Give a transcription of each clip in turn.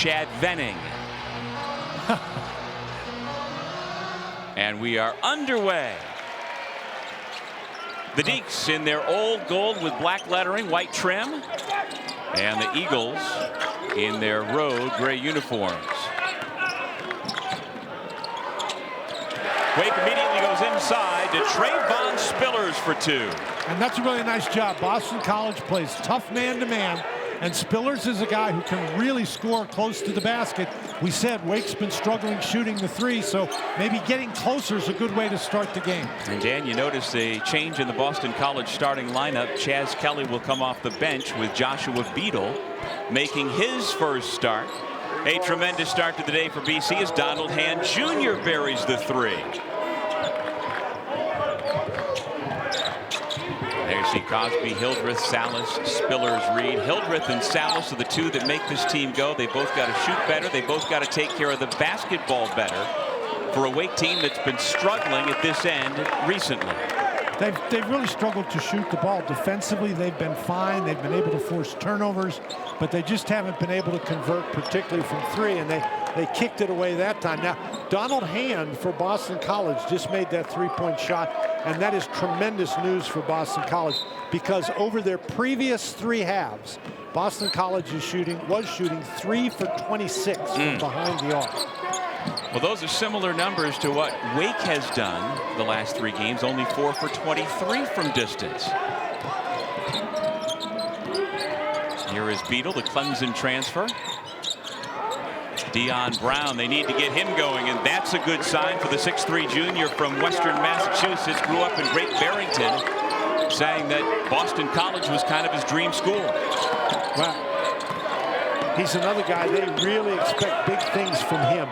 Chad Venning. And we are underway. The Deacs in their old gold with black lettering, white trim, and the Eagles in their road gray uniforms. Wake immediately goes inside to Tre'Von Spillers for two. And that's a really nice job. Boston College plays tough man-to-man, and Spillers is a guy who can really score close to the basket. We said Wake's been struggling shooting the three, so maybe getting closer is a good way to start the game. And Dan, you notice a change in the Boston College starting lineup. Chaz Kelly will come off the bench with Joshua Beadle making his first start. A tremendous start to the day for BC as Donald Hand Jr. buries the three. There you see Cosby, Hildreth, Salas, Spillers, Reid. Hildreth and Salas are the two that make this team go. They both got to shoot better. They both got to take care of the basketball better for a Wake team that's been struggling at this end recently. They've really struggled to shoot the ball. Defensively, they've been fine. They've been able to force turnovers, but they just haven't been able to convert, particularly from three, and they kicked it away that time. Now, Donald Hand for Boston College just made that three-point shot, and that is tremendous news for Boston College because over their previous three halves, Boston College was shooting 3 for 26 from behind the arc. Well, those are similar numbers to what Wake has done the last three games, only 4 for 23 from distance. Here is Beadle, the Clemson transfer. Dion Brown, they need to get him going, and that's a good sign for the 6'3" junior from Western Massachusetts. Grew up in Great Barrington, saying that Boston College was kind of his dream school. Well, he's another guy they really expect big things from him.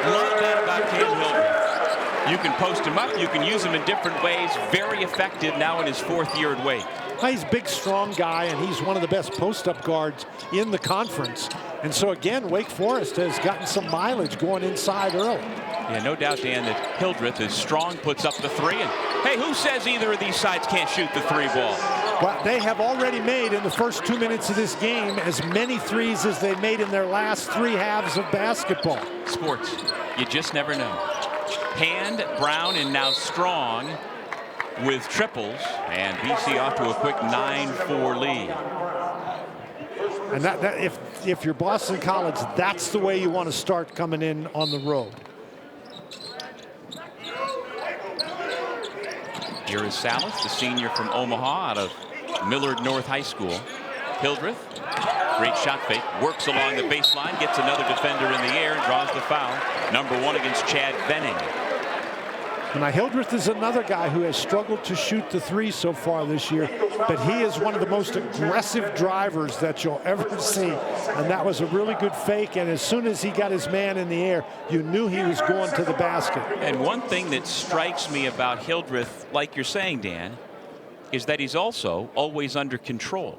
Love that about Cam Hildreth. You can post him up, you can use him in different ways. Very effective now in his 4th year at Wake. He's a big, strong guy, and he's one of the best post-up guards in the conference. And so, again, Wake Forest has gotten some mileage going inside early. Yeah, no doubt, Dan, that Hildreth is strong, puts up the three. And, hey, who says either of these sides can't shoot the three ball? Well, they have already made, in the first 2 minutes of this game, as many threes as they made in their last three halves of basketball. Sports, you just never know. Hand, Brown, and now Strong with triples, and BC off to a quick 9-4 lead. And if you're Boston College, that's the way you want to start coming in on the road. Here is Salas, the senior from Omaha out of Millard North High School. Hildreth, great shot fake, works along the baseline, gets another defender in the air, and draws the foul. Number 1 against Chad Venning. Now, Hildreth is another guy who has struggled to shoot the three so far this year, but he is one of the most aggressive drivers that you'll ever see. And that was a really good fake, and as soon as he got his man in the air, you knew he was going to the basket. And one thing that strikes me about Hildreth, like you're saying, Dan, is that he's also always under control.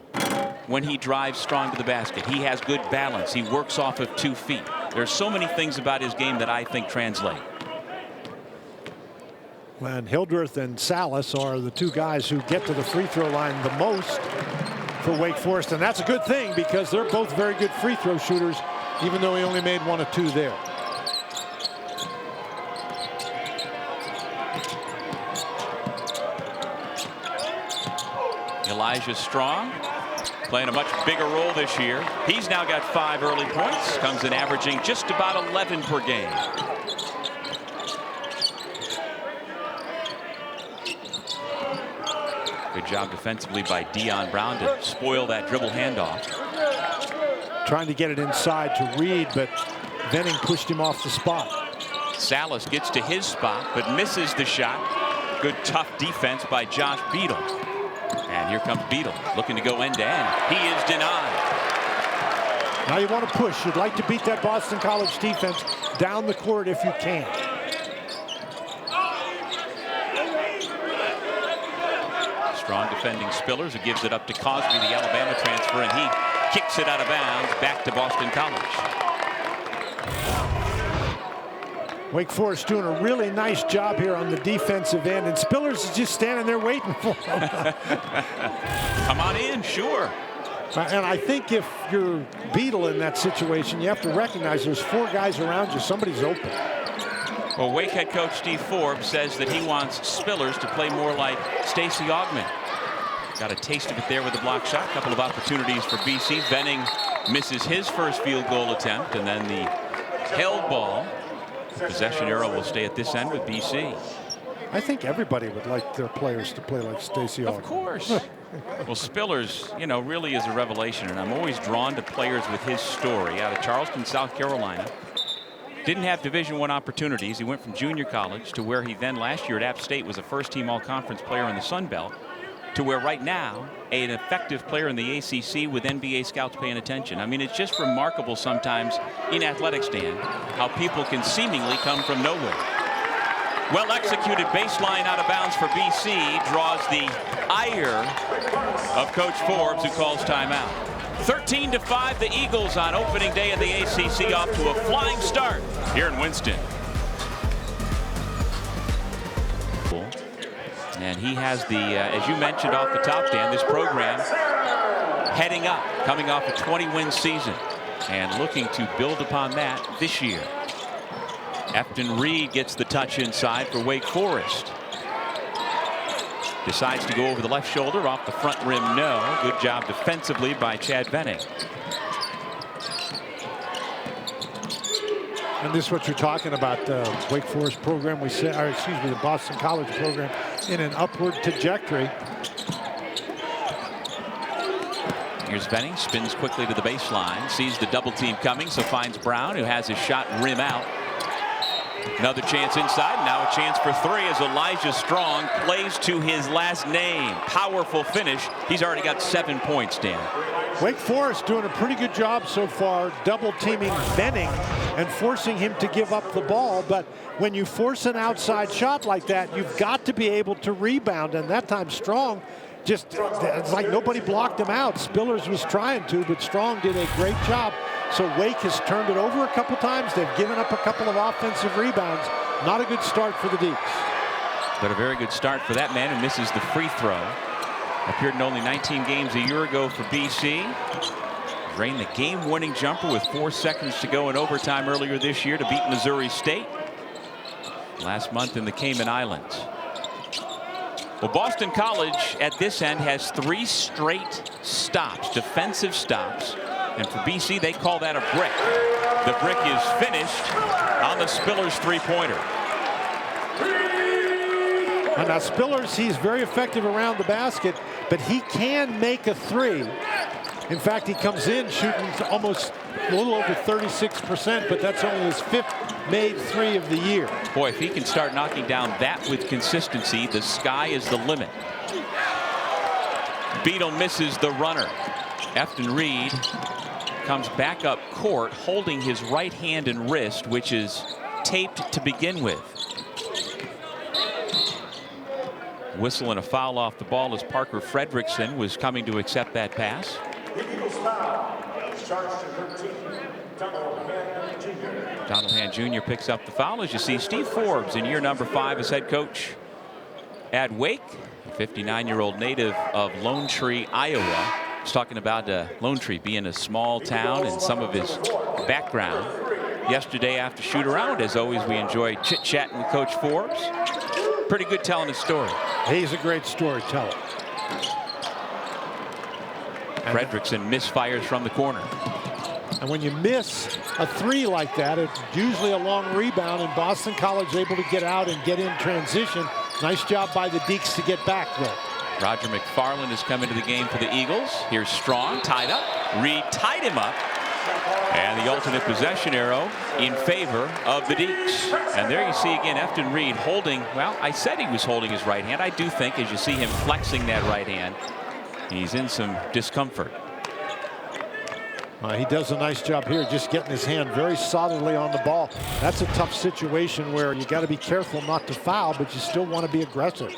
When he drives strong to the basket, he has good balance. He works off of 2 feet. There's so many things about his game that I think translate. And Hildreth and Salas are the two guys who get to the free throw line the most for Wake Forest, and that's a good thing because they're both very good free throw shooters, even though he only made 1 or 2 there. Elijah Strong playing a much bigger role this year. He's now got 5 early points, comes in averaging just about 11 per game. Good job defensively by Dion Brown to spoil that dribble handoff. Trying to get it inside to Reid, but Venning pushed him off the spot. Salas gets to his spot, but misses the shot. Good tough defense by Josh Beadle. And here comes Beadle, looking to go end to end. He is denied. Now you want to push. You'd like to beat that Boston College defense down the court if you can. Strong defending Spillers, who gives it up to Cosby, the Alabama transfer, and he kicks it out of bounds back to Boston College. Wake Forest doing a really nice job here on the defensive end, and Spillers is just standing there waiting for him. Come on in, sure. And I think if you're Beadle in that situation, you have to recognize there's 4 guys around you. Somebody's open. Well, Wake head coach Steve Forbes says that he wants Spillers to play more like Stacey Augmon. Got a taste of it there with the block shot. A couple of opportunities for BC. Venning misses his first field goal attempt, and then the held ball. Possession arrow will stay at this end with BC. I think everybody would like their players to play like Stacey Augmon. Of course. Well, Spillers, you know, really is a revelation, and I'm always drawn to players with his story. Out of Charleston, South Carolina. Didn't have Division I opportunities. He went from junior college to where he then last year at App State was a first-team all-conference player in the Sun Belt, to where right now an effective player in the ACC with NBA scouts paying attention. I mean, it's just remarkable sometimes in athletics, Dan, how people can seemingly come from nowhere. Well executed baseline out of bounds for BC draws the ire of Coach Forbes, who calls timeout. 13-5 the Eagles on opening day of the ACC, off to a flying start here in Winston. And he has the, as you mentioned off the top, Dan, this program heading up, coming off a 20-win season and looking to build upon that this year. Efton Reid gets the touch inside for Wake Forest. Decides to go over the left shoulder, off the front rim, no. Good job defensively by Chad Venning. And this is what you're talking about, the Wake Forest program, we said, or excuse me, the Boston College program in an upward trajectory. Here's Venning, spins quickly to the baseline, sees the double team coming, so finds Brown, who has his shot rim out. Another chance inside. Now a chance for 3 as Elijah Strong plays to his last name. Powerful finish. He's already got 7 points, Dan. Wake Forest doing a pretty good job so far, double teaming Venning and forcing him to give up the ball. But when you force an outside shot like that, you've got to be able to rebound. And that time Strong just, it's like nobody blocked him out. Spillers was trying to, but Strong did a great job. So Wake has turned it over a couple times. They've given up a couple of offensive rebounds. Not a good start for the Deacs. But a very good start for that man who misses the free throw. Appeared in only 19 games a year ago for BC. Drained the game-winning jumper with 4 seconds to go in overtime earlier this year to beat Missouri State. Last month in the Cayman Islands. Well, Boston College at this end has 3 straight stops, defensive stops. And for BC, they call that a brick. The brick is finished on the Spillers three-pointer. Now Spillers, he's very effective around the basket, but he can make a 3. In fact, he comes in shooting almost a little over 36%, but that's only his 5th made 3 of the year. Boy, if he can start knocking down that with consistency, the sky is the limit. Beadle misses the runner. Efton Reid comes back up court holding his right hand and wrist, which is taped to begin with. Whistle and a foul off the ball as Parker Fredrickson was coming to accept that pass. Donald Hand Jr. picks up the foul. As you see, Steve Forbes in year number 5 as head coach at Wake, a 59-year-old native of Lone Tree, Iowa. He's talking about Lone Tree being a small town and some of his background. Yesterday after shoot around, as always, we enjoyed chit-chatting with Coach Forbes. Pretty good telling his story. He's a great storyteller. Fredrickson misfires from the corner. And when you miss a 3 like that, it's usually a long rebound, and Boston College able to get out and get in transition. Nice job by the Deacs to get back there. Roger McFarland has come into the game for the Eagles. Here's Strong, tied up. Reid tied him up. And the alternate possession arrow in favor of the Deacs. And there you see again Efton Reid holding, well, I said he was holding his right hand. I do think as you see him flexing that right hand, he's in some discomfort. He does a nice job here just getting his hand very solidly on the ball. That's a tough situation where you got to be careful not to foul, but you still want to be aggressive.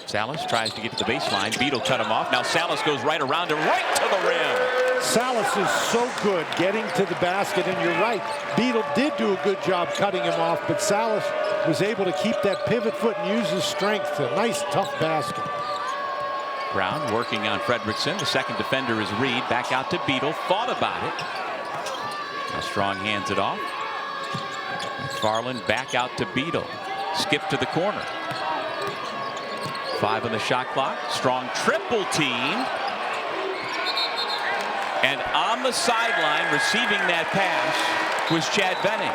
Salas tries to get to the baseline. Beadle cut him off. Now Salas goes right around him, right to the rim. Salas is so good getting to the basket, and you're right. Beadle did do a good job cutting him off, but Salas was able to keep that pivot foot and use his strength. A nice, tough basket. Brown working on Fredrickson. The second defender is Reid. Back out to Beadle. Thought about it. Now Strong hands it off. McFarland back out to Beadle. Skip to the corner. 5 on the shot clock. Strong triple team. And on the sideline receiving that pass was Chad Benning.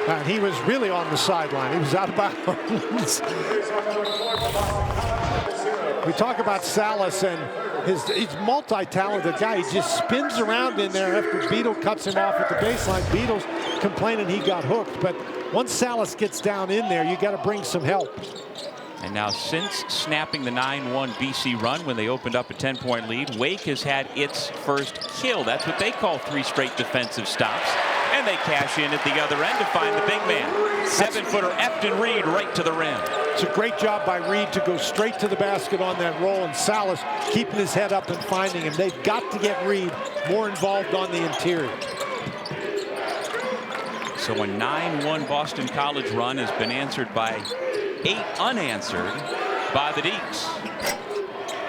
And he was really on the sideline. He was out of bounds. We talk about Salas and he's multi-talented guy. He just spins around in there after Beadle cuts him off at the baseline. Beadle's complaining he got hooked, but once Salas gets down in there, you got to bring some help. And now since snapping the 9-1 BC run when they opened up a 10-point lead, Wake has had its first kill. That's what they call 3 straight defensive stops. And they cash in at the other end to find the big man. 7-footer Efton Reid right to the rim. It's a great job by Reid to go straight to the basket on that roll, and Salas keeping his head up and finding him. They've got to get Reid more involved on the interior. So a 9-1 Boston College run has been answered by 8 unanswered by the Deacs.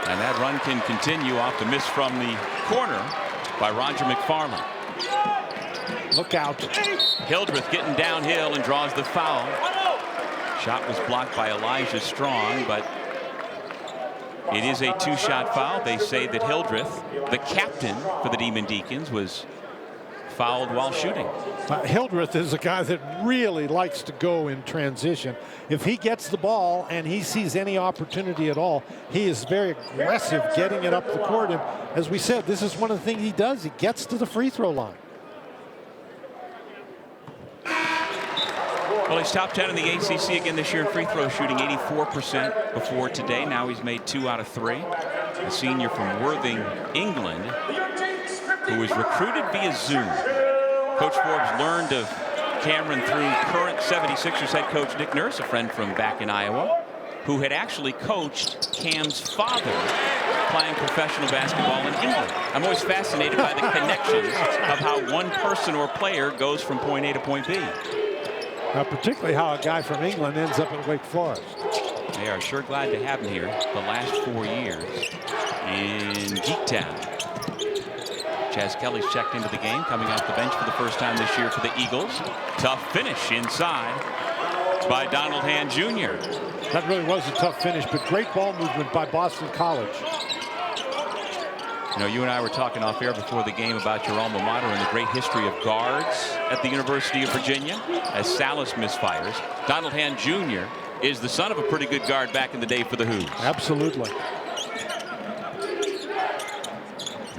And that run can continue off the miss from the corner by Roger McFarland. Look out. Hildreth getting downhill and draws the foul. Shot was blocked by Elijah Strong, but it is a 2-shot foul. They say that Hildreth, the captain for the Demon Deacons, was fouled while shooting. Hildreth is a guy that really likes to go in transition. If he gets the ball and he sees any opportunity at all, he is very aggressive getting it up the court. And as we said, this is one of the things he does. He gets to the free throw line. Well, he's top 10 in the ACC again this year in free throw shooting, 84% before today. Now he's made 2 out of 3. A senior from Worthing, England, who was recruited via Zoom. Coach Forbes learned of Cameron through current 76ers head coach Nick Nurse, a friend from back in Iowa, who had actually coached Cam's father playing professional basketball in England. I'm always fascinated by the connections of how one person or player goes from point A to point B. Particularly how a guy from England ends up at Wake Forest. They are sure glad to have him here the last 4 years in Geektown. Chaz Kelly's checked into the game, coming off the bench for the first time this year for the Eagles. Tough finish inside by Donald Hand Jr. That really was a tough finish, but great ball movement by Boston College. You know, you and I were talking off air before the game about your alma mater and the great history of guards at the University of Virginia as Salas misfires. Donald Hand Jr. is the son of a pretty good guard back in the day for the Hoos. Absolutely.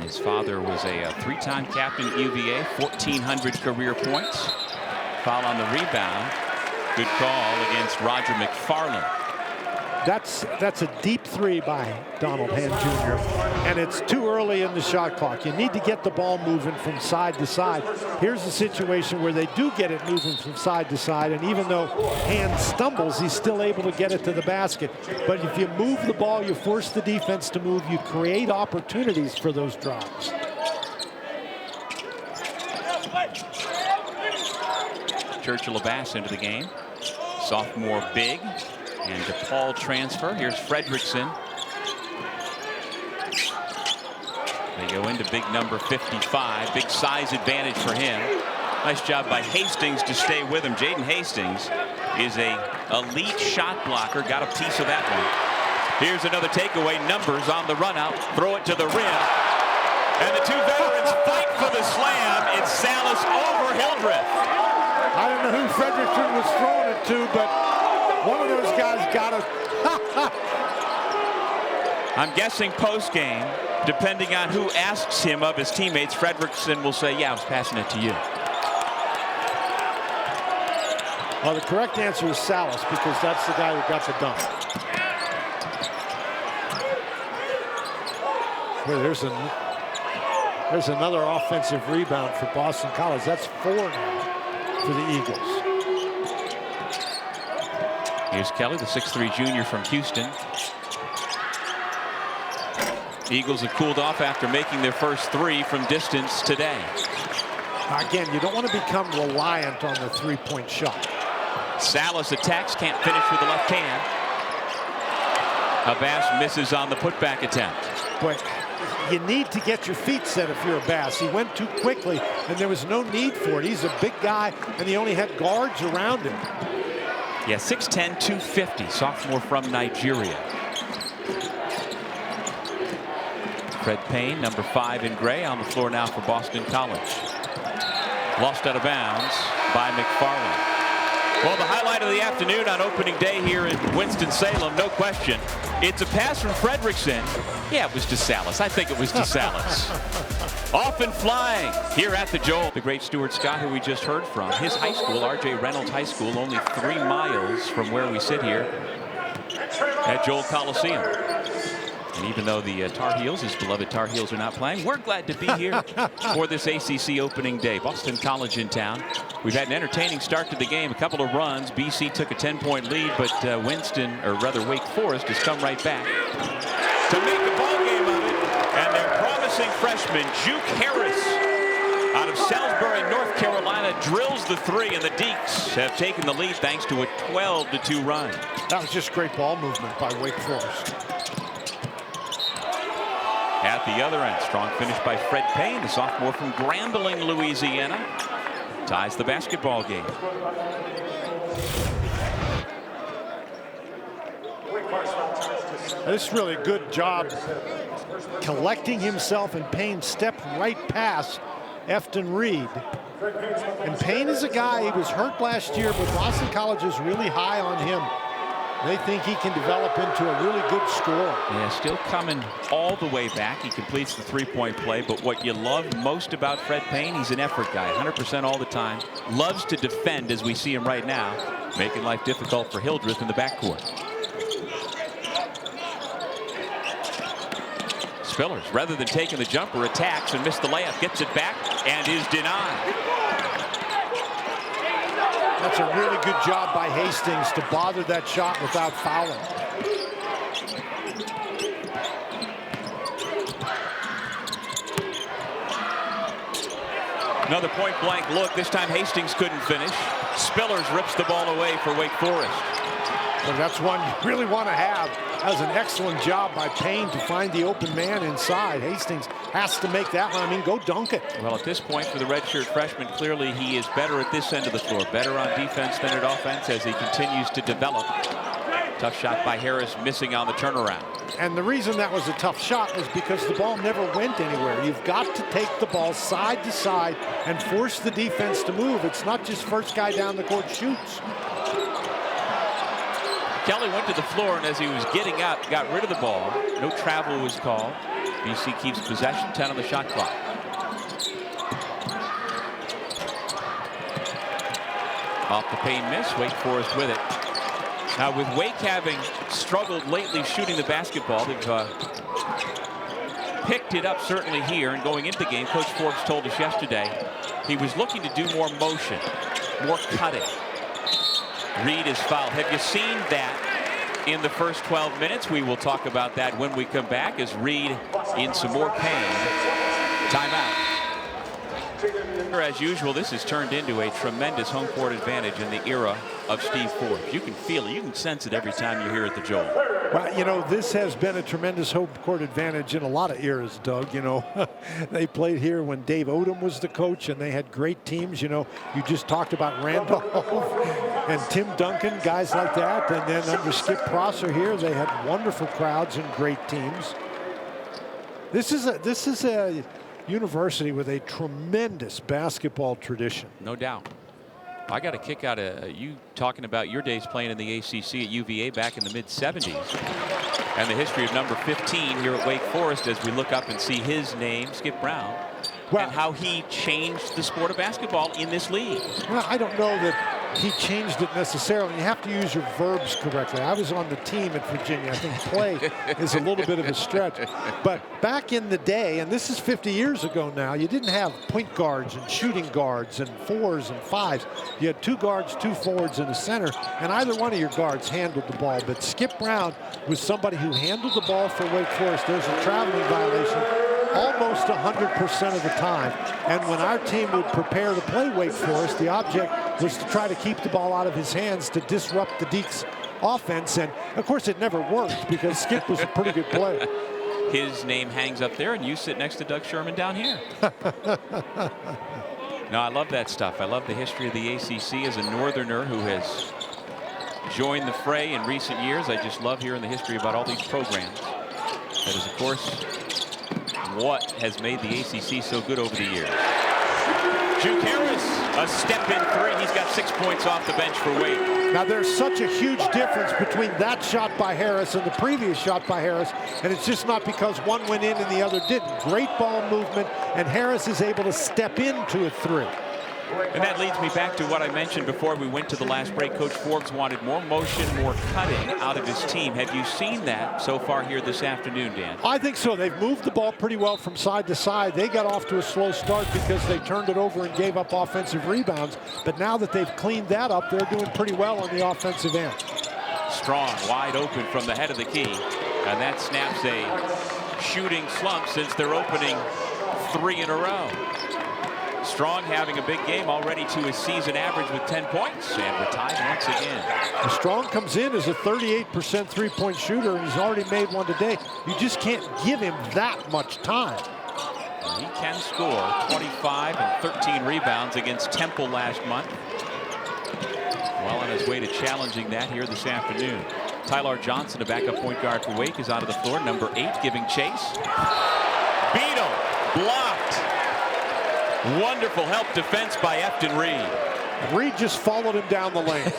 His father was a 3-time captain at UVA, 1,400 career points. Foul on the rebound. Good call against Roger McFarland. That's a deep 3 by Donald Hand Jr. And it's too early in the shot clock. You need to get the ball moving from side to side. Here's a situation where they do get it moving from side to side, and even though Hand stumbles, he's still able to get it to the basket. But if you move the ball, you force the defense to move, you create opportunities for those drops. Churchill Abass into the game. Sophomore big. And DePaul transfer. Here's Fredrickson. They go into big number 55. Big size advantage for him. Nice job by Hastings to stay with him. Jaden Hastings is a elite shot blocker. Got a piece of that one. Here's another takeaway. Numbers on the run out. Throw it to the rim. And the 2 veterans fight for the slam. It's Salas over Hildreth. I don't know who Fredrickson was throwing it to, but one of those guys got it. I'm guessing post game, depending on who asks him of his teammates, Fredrickson will say, yeah, I was passing it to you. Well, the correct answer is Salas, because that's the guy who got the dunk. Well, there's another offensive rebound for Boston College. That's 4 now for the Eagles. Here's Kelly, the 6'3" junior from Houston. The Eagles have cooled off after making their first 3 from distance today. Again, you don't want to become reliant on the three-point shot. Salas attacks, can't finish with the left hand. Abbas misses on the putback attempt. But you need to get your feet set if you're Abbas. He went too quickly, and there was no need for it. He's a big guy, and he only had guards around him. Yeah, 6'10", 250, sophomore from Nigeria. Fred Payne, number 5 in gray, on the floor now for Boston College. Lost out of bounds by McFarland. Well, the highlight of the afternoon on opening day here in Winston-Salem, no question. It's a pass from Fredrickson. Yeah, it was to Salas. I think it was to Salas. Off and flying here at the Joel. The great Stuart Scott, who we just heard from. His high school, R.J. Reynolds High School, only 3 miles from where we sit here at Joel Coliseum. And even though the Tar Heels, his beloved Tar Heels, are not playing, we're glad to be here for this ACC opening day. Boston College in town. We've had an entertaining start to the game. A couple of runs. BC took a 10-point lead, but Wake Forest has come right back to make a ball game of it. And their promising freshman, Juke Harris, out of Salisbury, North Carolina, drills the 3, and the Deacs have taken the lead thanks to a 12-2 run. That was just great ball movement by Wake Forest. At the other end, strong finish by Fred Payne, the sophomore from Grambling, Louisiana. Ties the basketball game. This is really a good job collecting himself, and Payne stepped right past Efton Reid. And Payne is a guy, he was hurt last year, but Boston College is really high on him. They think he can develop into a really good scorer. Yeah, still coming all the way back. He completes the three-point play, but what you love most about Fred Payne, he's an effort guy, 100% all the time. Loves to defend, as we see him right now, making life difficult for Hildreth in the backcourt. Spillers, rather than taking the jumper, attacks and missed the layup, gets it back and is denied. That's a really good job by Hastings to bother that shot without fouling. Another point-blank look. This time Hastings couldn't finish. Spillers rips the ball away for Wake Forest. Well, that's one you really want to have. That was an excellent job by Payne to find the open man inside. Hastings has to make that one. I mean, go dunk it. Well, at this point for the redshirt freshman, clearly he is better at this end of the floor. Better on defense than at offense as he continues to develop. Tough shot by Harris, missing on the turnaround. And the reason that was a tough shot was because the ball never went anywhere. You've got to take the ball side to side and force the defense to move. It's not just first guy down the court shoots. Kelly went to the floor, and as he was getting up, got rid of the ball. No travel was called. BC keeps possession, 10 on the shot clock. Off the Payne miss, Wake Forest with it. Now with Wake having struggled lately shooting the basketball, they've picked it up certainly here, and going into the game, Coach Forbes told us yesterday he was looking to do more motion, more cutting. Reid is fouled. Have you seen that in the first 12 minutes? We will talk about that when we come back as Reid in some more pain. Timeout. As usual, this has turned into a tremendous home court advantage in the era of Steve Forbes. You can feel it. You can sense it every time you're here at the Joel. Well, you know, this has been a tremendous home court advantage in a lot of eras, Doug. You know, they played here when Dave Odom was the coach, and they had great teams. You know, you just talked about Randolph and Tim Duncan, guys like that. And then under Skip Prosser here, they had wonderful crowds and great teams. This is a university with a tremendous basketball tradition. No doubt. I got a kick out of you talking about your days playing in the ACC at UVA back in the mid-70s. And the history of number 15 here at Wake Forest as we look up and see his name, Skip Brown, and how he changed the sport of basketball in this league. Well, I don't know that he changed it necessarily. You have to use your verbs correctly. I was on the team at Virginia. I think play is a little bit of a stretch. But back in the day, and this is 50 years ago now, you didn't have point guards and shooting guards and 4s and 5s. You had 2 guards, 2 forwards, and a center, and either one of your guards handled the ball. But Skip Brown was somebody who handled the ball for Wake Forest. There's a traveling violation. almost 100% of the time. And when our team would prepare to play Wake Forest, the object was to try to keep the ball out of his hands to disrupt the Deacs offense. And of course it never worked because Skip was a pretty good player. His name hangs up there and you sit next to Doug Sherman down here. No, I love that stuff. I love the history of the ACC as a northerner who has joined the fray in recent years. I just love hearing the history about all these programs. That is, of course, what has made the ACC so good over the years. Juke Harris, a step-in three. He's got 6 points off the bench for Wake. Now, there's such a huge difference between that shot by Harris and the previous shot by Harris, and it's just not because one went in and the other didn't. Great ball movement, and Harris is able to step into a three. And that leads me back to what I mentioned before we went to the last break. Coach Forbes wanted more motion, more cutting out of his team. Have you seen that so far here this afternoon, Dan? I think so. They've moved the ball pretty well from side to side. They got off to a slow start because they turned it over and gave up offensive rebounds. But now that they've cleaned that up, they're doing pretty well on the offensive end. Strong, wide open from the head of the key. And that snaps a shooting slump since they're opening 3 in a row. Strong having a big game already to his season average with 10 points, and we're tied once again. Strong comes in as a 38% three-point shooter, and he's already made one today. You just can't give him that much time. And he can score 25 and 13 rebounds against Temple last month. Well on his way to challenging that here this afternoon. Tyler Johnson, a backup point guard for Wake, is out of the floor. Number 8 giving chase. Beat him. Blocked. Wonderful help defense by Efton Reid. Reid just followed him down the lane.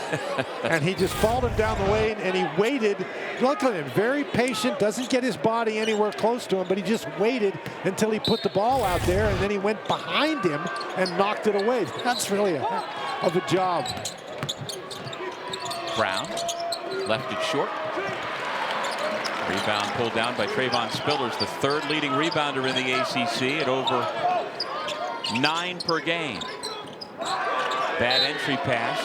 And he just followed him down the lane, and he waited. Look at him, very patient, doesn't get his body anywhere close to him, but he just waited until he put the ball out there, and then he went behind him and knocked it away. That's really a heck of a job. Brown left it short. Rebound pulled down by Tre'Von Spillers, the 3rd leading rebounder in the ACC at over 9 per game. Bad entry pass.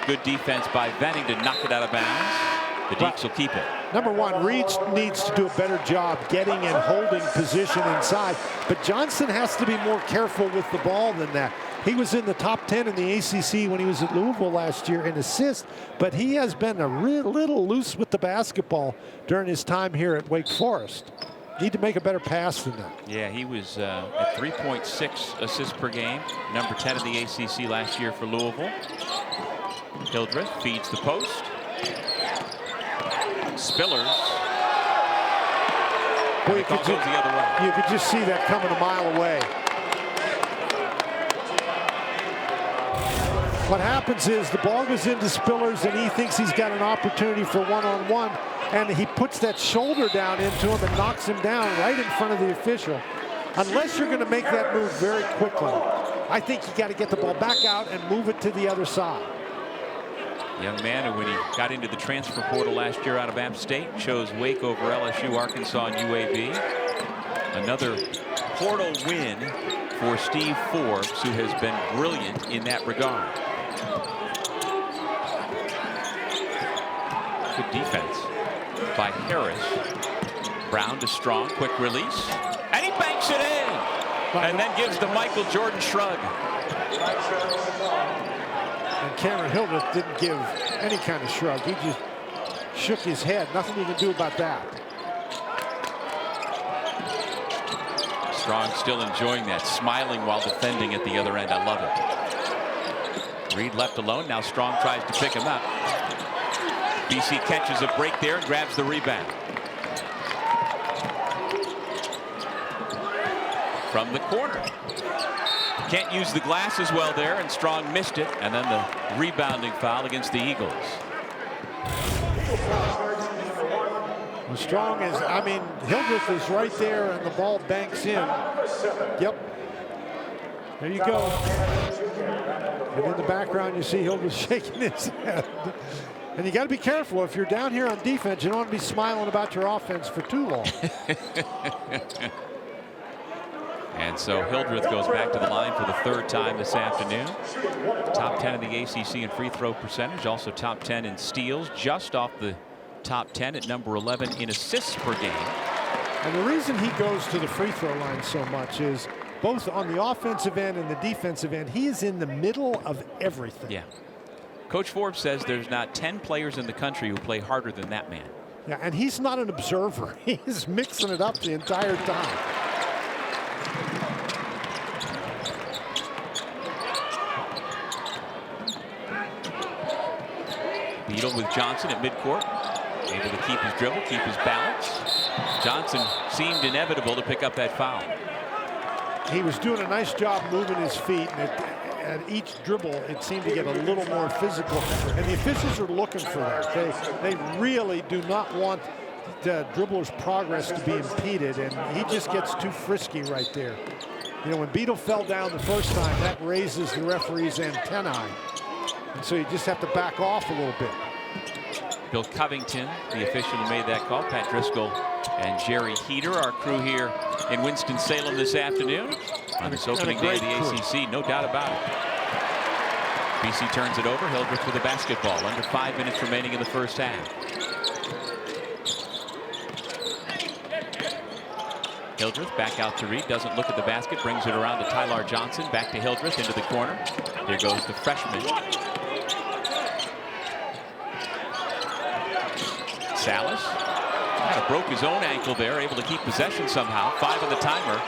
Good defense by Venning to knock it out of bounds. The Deacs will keep it. Number 1, Reid needs to do a better job getting and holding position inside. But Johnson has to be more careful with the ball than that. He was in the top 10 in the ACC when he was at Louisville last year in assists, but he has been a little loose with the basketball during his time here at Wake Forest. Need to make a better pass than that. Yeah, he was at 3.6 assists per game, number 10 in the ACC last year for Louisville. Hildreth feeds the post. Spillers. Well, the call goes the other way. You could just see that coming a mile away. What happens is the ball goes into Spillers, and he thinks he's got an opportunity for one-on-one, and he puts that shoulder down into him and knocks him down right in front of the official. Unless you're going to make that move very quickly, I think you got to get the ball back out and move it to the other side. Young man who, when he got into the transfer portal last year out of App State, chose Wake over LSU, Arkansas, and UAB. Another portal win for Steve Forbes, who has been brilliant in that regard. Good defense by Harris. Brown to Strong, quick release, and he banks it in, and then gives the Michael Jordan shrug. And Cameron Hildreth didn't give any kind of shrug. He just shook his head. Nothing you can do about that. Strong still enjoying that, smiling while defending at the other end. I love it. Reid left alone. Now Strong tries to pick him up. BC catches a break there and grabs the rebound. From the corner. Can't use the glass as well there, and Strong missed it. And then the rebounding foul against the Eagles. Well, Strong is, I mean, Hildreth is right there, and the ball banks in. Yep. There you go. And in the background, you see Hildreth shaking his head. And you got to be careful. If you're down here on defense, you don't want to be smiling about your offense for too long. And so Hildreth goes back to the line for the 3rd time this afternoon. Top 10 in the ACC in free throw percentage, also top 10 in steals, just off the top 10 at number 11 in assists per game. And the reason he goes to the free throw line so much is both on the offensive end and the defensive end, he is in the middle of everything. Yeah. Coach Forbes says there's not 10 players in the country who play harder than that man. Yeah, and he's not an observer. He's mixing it up the entire time. Beadle with Johnson at midcourt. Able to keep his dribble, keep his balance. Johnson seemed inevitable to pick up that foul. He was doing a nice job moving his feet, and at each dribble, it seemed to get a little more physical. And the officials are looking for that. They really do not want the dribbler's progress to be impeded, and he just gets too frisky right there. You know, when Beadle fell down the first time, that raises the referee's antennae. And so you just have to back off a little bit. Bill Covington, the official who made that call. Pat Driscoll and Jerry Heater, our crew here in Winston-Salem this afternoon on this opening day of the ACC, no doubt about it. BC turns it over. Hildreth with the basketball. Under 5 minutes remaining in the first half. Hildreth back out to Reid. Doesn't look at the basket. Brings it around to Tylar Johnson. Back to Hildreth into the corner. There goes the freshman. Salas kind of broke his own ankle there, able to keep possession somehow. 5 on the timer.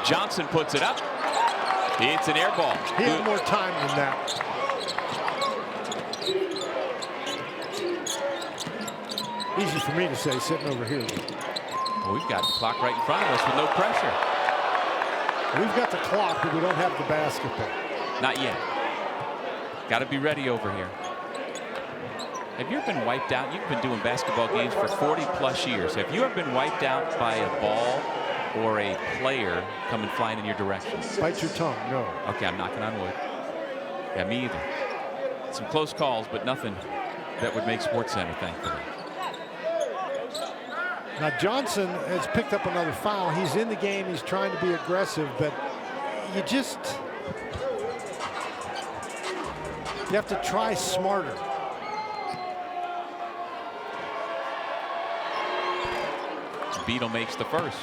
Johnson puts it up. It's an air ball. He had more time than that. Easy for me to say sitting over here. Well, we've got the clock right in front of us with no pressure. We've got the clock, but we don't have the basketball. Not yet. Got to be ready over here. Have you ever been wiped out? You've been doing basketball games for 40+ years. Have you ever been wiped out by a ball or a player coming flying in your direction? Bite your tongue, no. Okay, I'm knocking on wood. Yeah, me either. Some close calls, but nothing that would make SportsCenter, thankfully. Now Johnson has picked up another foul. He's in the game. He's trying to be aggressive, but you have to try smarter. Beadle makes the first.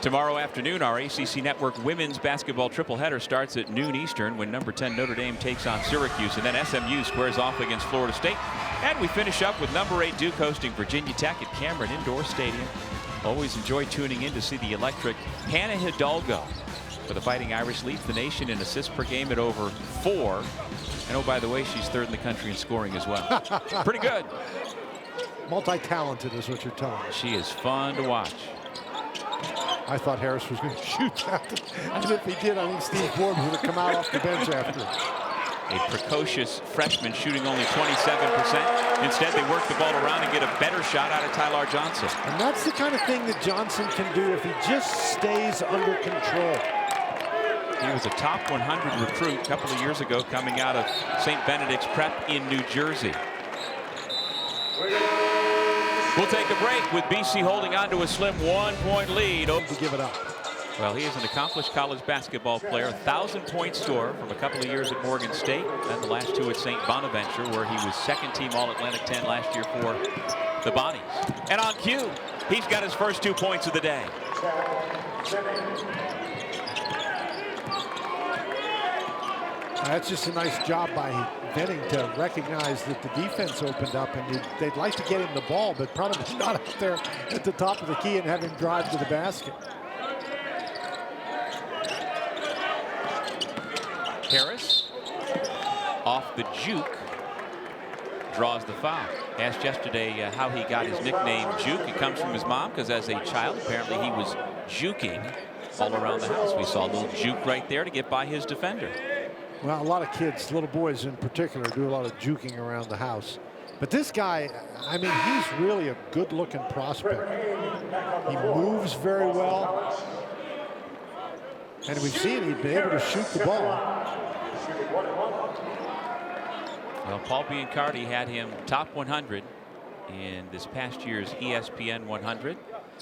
Tomorrow afternoon, our ACC Network women's basketball tripleheader starts at noon Eastern when number 10 Notre Dame takes on Syracuse, and then SMU squares off against Florida State. And we finish up with number 8 Duke hosting Virginia Tech at Cameron Indoor Stadium. Always enjoy tuning in to see the electric Hannah Hidalgo. For the Fighting Irish leads the nation in assists per game at over 4. And oh, by the way, she's 3rd in the country in scoring as well. Pretty good. Multi-talented is what you're telling me. She is fun to watch. I thought Harris was going to shoot that. And if he did, I think Steve Forbes would have come out off the bench after. A precocious freshman shooting only 27%. Instead, they work the ball around and get a better shot out of Tylar Johnson. And that's the kind of thing that Johnson can do if he just stays under control. He was a top 100 recruit a couple of years ago coming out of St. Benedict's Prep in New Jersey. We'll take a break with BC holding on to a slim 1-point lead. To give it up. Well, he is an accomplished college basketball player, 1,000-point scorer from a couple of years at Morgan State, and the last 2 at St. Bonaventure, where he was second-team All-Atlantic 10 last year for the Bonnies. And on cue, he's got his first 2 points of the day. That's just a nice job by Venning to recognize that the defense opened up, and they'd like to get him the ball, but probably not up there at the top of the key and have him drive to the basket. Harris off the juke draws the foul. Asked yesterday how he got his nickname Juke. It comes from his mom, because as a child apparently he was juking all around the house. We saw a little juke right there to get by his defender. Well, a lot of kids, little boys in particular, do a lot of juking around the house. But this guy, I mean, he's really a good-looking prospect. He moves very well. And we've seen he's been able to shoot the ball. Well, Paul Biancardi had him top 100 in this past year's ESPN 100.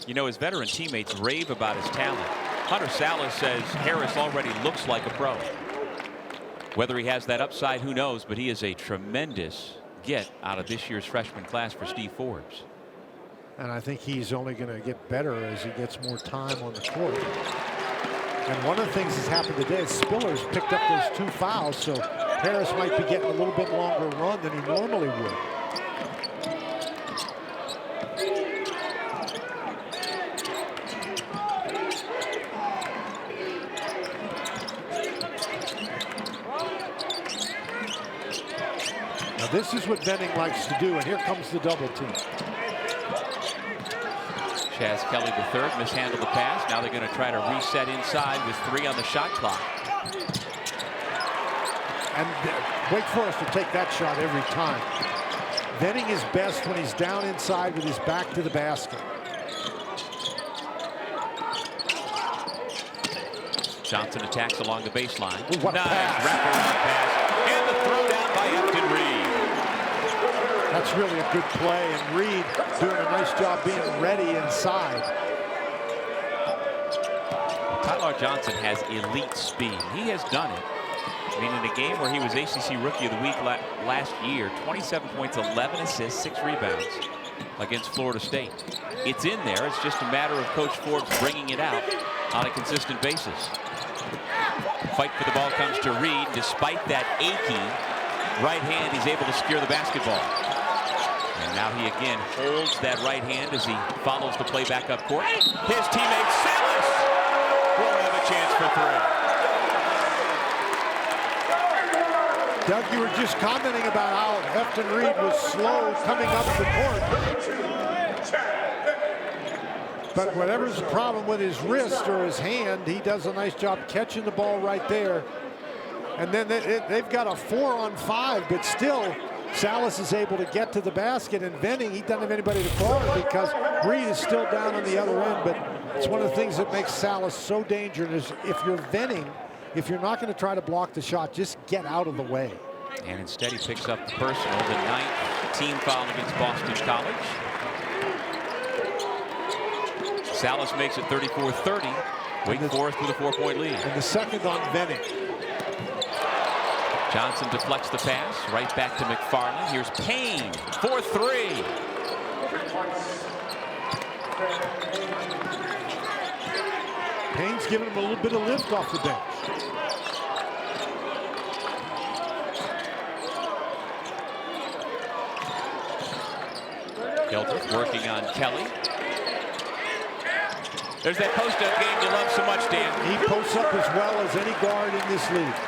You know, his veteran teammates rave about his talent. Hunter Salas says Harris already looks like a pro. Whether he has that upside, who knows, but he is a tremendous get out of this year's freshman class for Steve Forbes. And I think he's only going to get better as he gets more time on the court. And one of the things that's happened today is Spiller's picked up those 2 fouls, so Harris might be getting a little bit longer run than he normally would. Now this is what Venning likes to do, and here comes the double team. Chaz Kelly III mishandled the pass. Now they're going to try to reset inside with 3 on the shot clock. And Wake Forest will take that shot every time. Venning is best when he's down inside with his back to the basket. Johnson attacks along the baseline. Ooh, what nice pass. wraparound pass. And the throw down by Efton Reid. That's really a good play, and Reid doing a nice job being ready inside. Tyler Johnson has elite speed. He has done it. I mean, in a game where he was ACC Rookie of the Week last year, 27 points, 11 assists, 6 rebounds against Florida State. It's in there. It's just a matter of Coach Forbes bringing it out on a consistent basis. Fight for the ball comes to Reid. Despite that achy right hand, he's able to secure the basketball. And now he again holds that right hand as he follows the play back up court. His teammate Salas will have a chance for 3. Doug, you were just commenting about how Efton Reid was slow coming up the court. But whatever's the problem with his wrist or his hand, he does a nice job catching the ball right there. And then they've got a 4-on-5, but still Salas is able to get to the basket, and Venning, he doesn't have anybody to guard because Reid is still down on the other end. But it's one of the things that makes Salas so dangerous. If you're Venning, if you're not going to try to block the shot, just get out of the way. And instead he picks up the personal, the 9th team foul against Boston College. Salas makes it 34-30. Wake Forest with a 4-point lead. And the second on Venning. Johnson deflects the pass right back to McFarland. Here's Payne for 3. Payne's giving him a little bit of lift off the bench. Hildreth working on Kelly. There's that post-up game you love so much, Dan. He posts up as well as any guard in this league.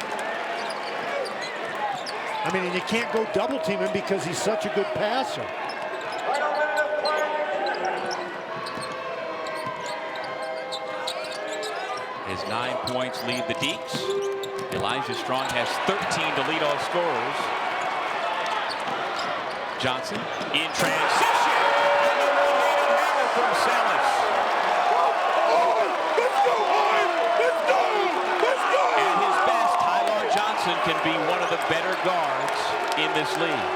I mean, and you can't go double team him because he's such a good passer. His 9 points lead the Deacs. Elijah Strong has 13 to lead all scorers. Johnson in transition. And the one-handed hammer from Salas. At his best, Tyler Johnson can be one of the better guards in this league.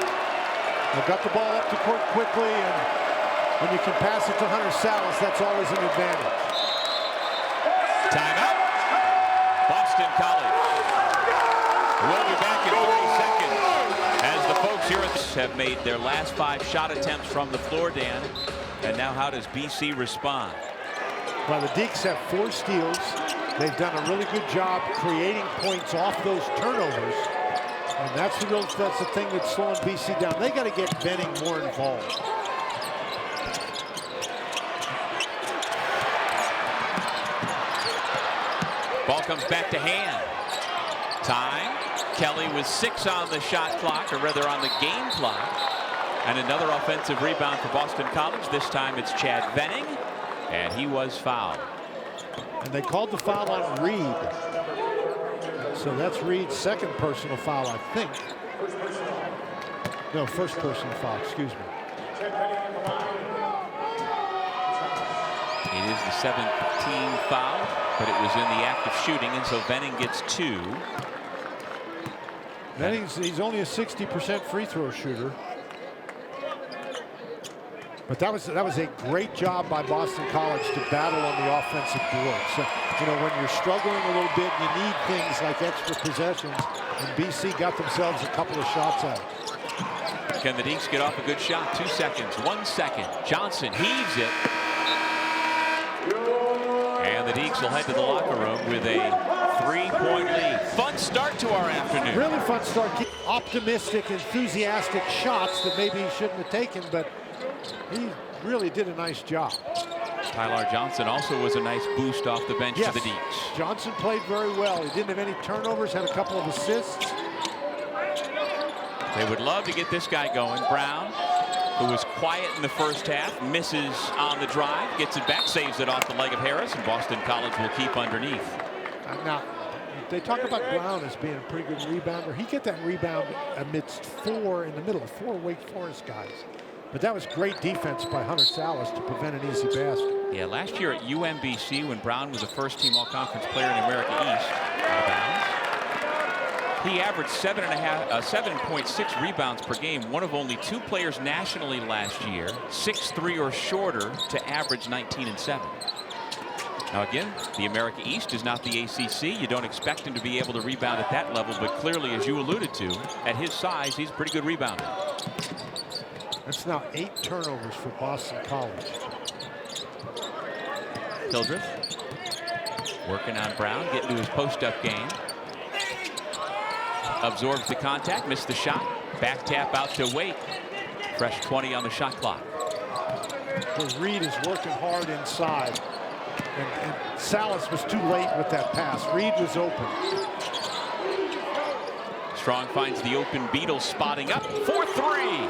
They got the ball up the court quickly, and when you can pass it to Hunter Salas, that's always an advantage. Timeout. Boston College. We'll be back in 30 seconds as the folks here have made their last 5 shot attempts from the floor, Dan. And now how does BC respond? Well, the Deacs have 4 steals. They've done a really good job creating points off those turnovers. And that's the thing that's slowing BC down. They got to get Venning more involved. Ball comes back to hand. Time. Kelly with 6 on the shot clock, or rather on the game clock. And another offensive rebound for Boston College. This time it's Chad Venning, and he was fouled. And they called the foul on Reid. So that's Reid's second personal foul, I think. No, first personal foul, excuse me. It is the 17th foul, but it was in the act of shooting, and so Venning gets 2. He's only a 60% free throw shooter. But that was a great job by Boston College to battle on the offensive board. So, you know, when you're struggling a little bit, you need things like extra possessions, and BC got themselves a couple of shots out. Can the Deacs get off a good shot? 2 seconds, 1 second. Johnson heaves it. And the Deacs will head to the locker room with a 3-point lead. Fun start to our afternoon. Really fun start. Optimistic, enthusiastic shots that maybe he shouldn't have taken, but he really did a nice job. Tyler Johnson also was a nice boost off the bench for the Deacs. Johnson played very well. He didn't have any turnovers, had a couple of assists. They would love to get this guy going. Brown, who was quiet in the first half, misses on the drive, gets it back, saves it off the leg of Harris, and Boston College will keep underneath. Now, they talk about Brown as being a pretty good rebounder. He get that rebound amidst four Wake Forest guys. But that was great defense by Hunter Salas to prevent an easy basket. Yeah, last year at UMBC, when Brown was a first-team All-Conference player in the America East, out of bounds, he averaged 7.6 rebounds per game, one of only 2 players nationally last year, 6'3" or shorter, to average 19 and 7. Now again, the America East is not the ACC. You don't expect him to be able to rebound at that level, but clearly, as you alluded to, at his size, he's a pretty good rebounder. That's now 8 turnovers for Boston College. Hildreth working on Brown, getting to his post-up game. Absorbs the contact, missed the shot. Back tap out to Wake. Fresh 20 on the shot clock. Reid is working hard inside. And Salas was too late with that pass. Reid was open. Strong finds the open Beetle, spotting up for 3.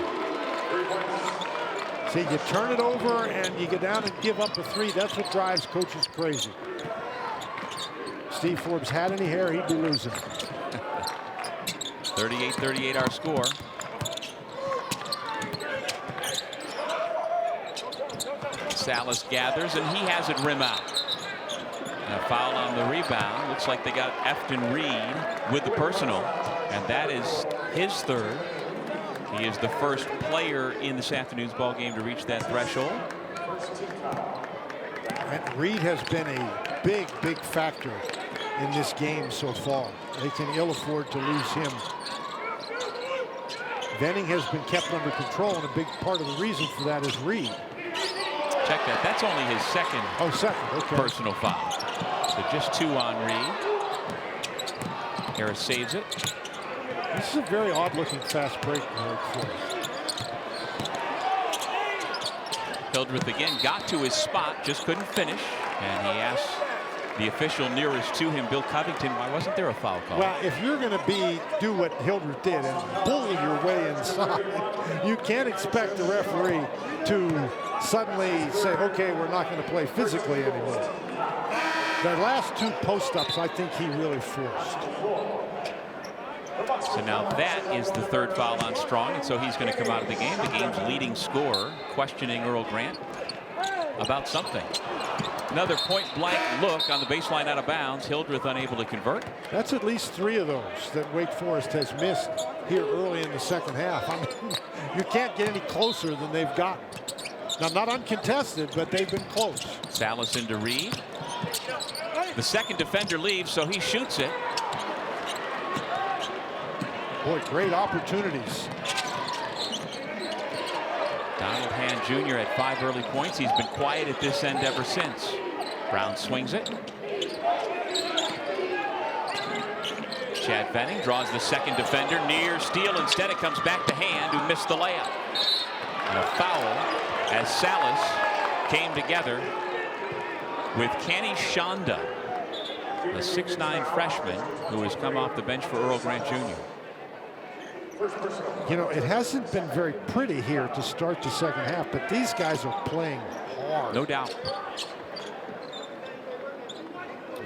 See, you turn it over and you go down and give up a 3. That's what drives coaches crazy. Steve Forbes had any hair, he'd be losing. 38-38 our score. Salas gathers, and he has it rim out. And a foul on the rebound. Looks like they got Efton Reid with the personal, and that is his 3rd. He is the first player in this afternoon's ball game to reach that threshold. And Reid has been a big factor in this game so far. They can ill afford to lose him. Venning has been kept under control, and a big part of the reason for that is Reid. Check that. That's only his second, okay, personal foul. So just 2 on Reid. Harris saves it. This is a very odd-looking fast break. Hildreth again got to his spot, just couldn't finish, and he asked the official nearest to him, Bill Covington, why wasn't there a foul call? Well, if you're going to do what Hildreth did and bully your way inside, you can't expect the referee to suddenly say, okay, we're not going to play physically anymore. The last 2 post-ups, I think he really forced. So now that is the 3rd foul on Strong, and so he's going to come out of the game. The game's leading scorer questioning Earl Grant about something. Another point-blank look on the baseline out of bounds. Hildreth unable to convert. That's at least 3 of those that Wake Forest has missed here early in the second half. I mean, you can't get any closer than they've gotten. Now, not uncontested, but they've been close. Salas into Reid. The second defender leaves, so he shoots it. Boy, great opportunities. Donald Hand Jr. had 5 early points. He's been quiet at this end ever since. Brown swings it. Chad Venning draws the second defender, near steal. Instead, it comes back to Hand, who missed the layup. And a foul as Salas came together with Kenny Shonda, the 6'9" freshman who has come off the bench for Earl Grant Jr. You know, it hasn't been very pretty here to start the second half, but these guys are playing hard. No doubt.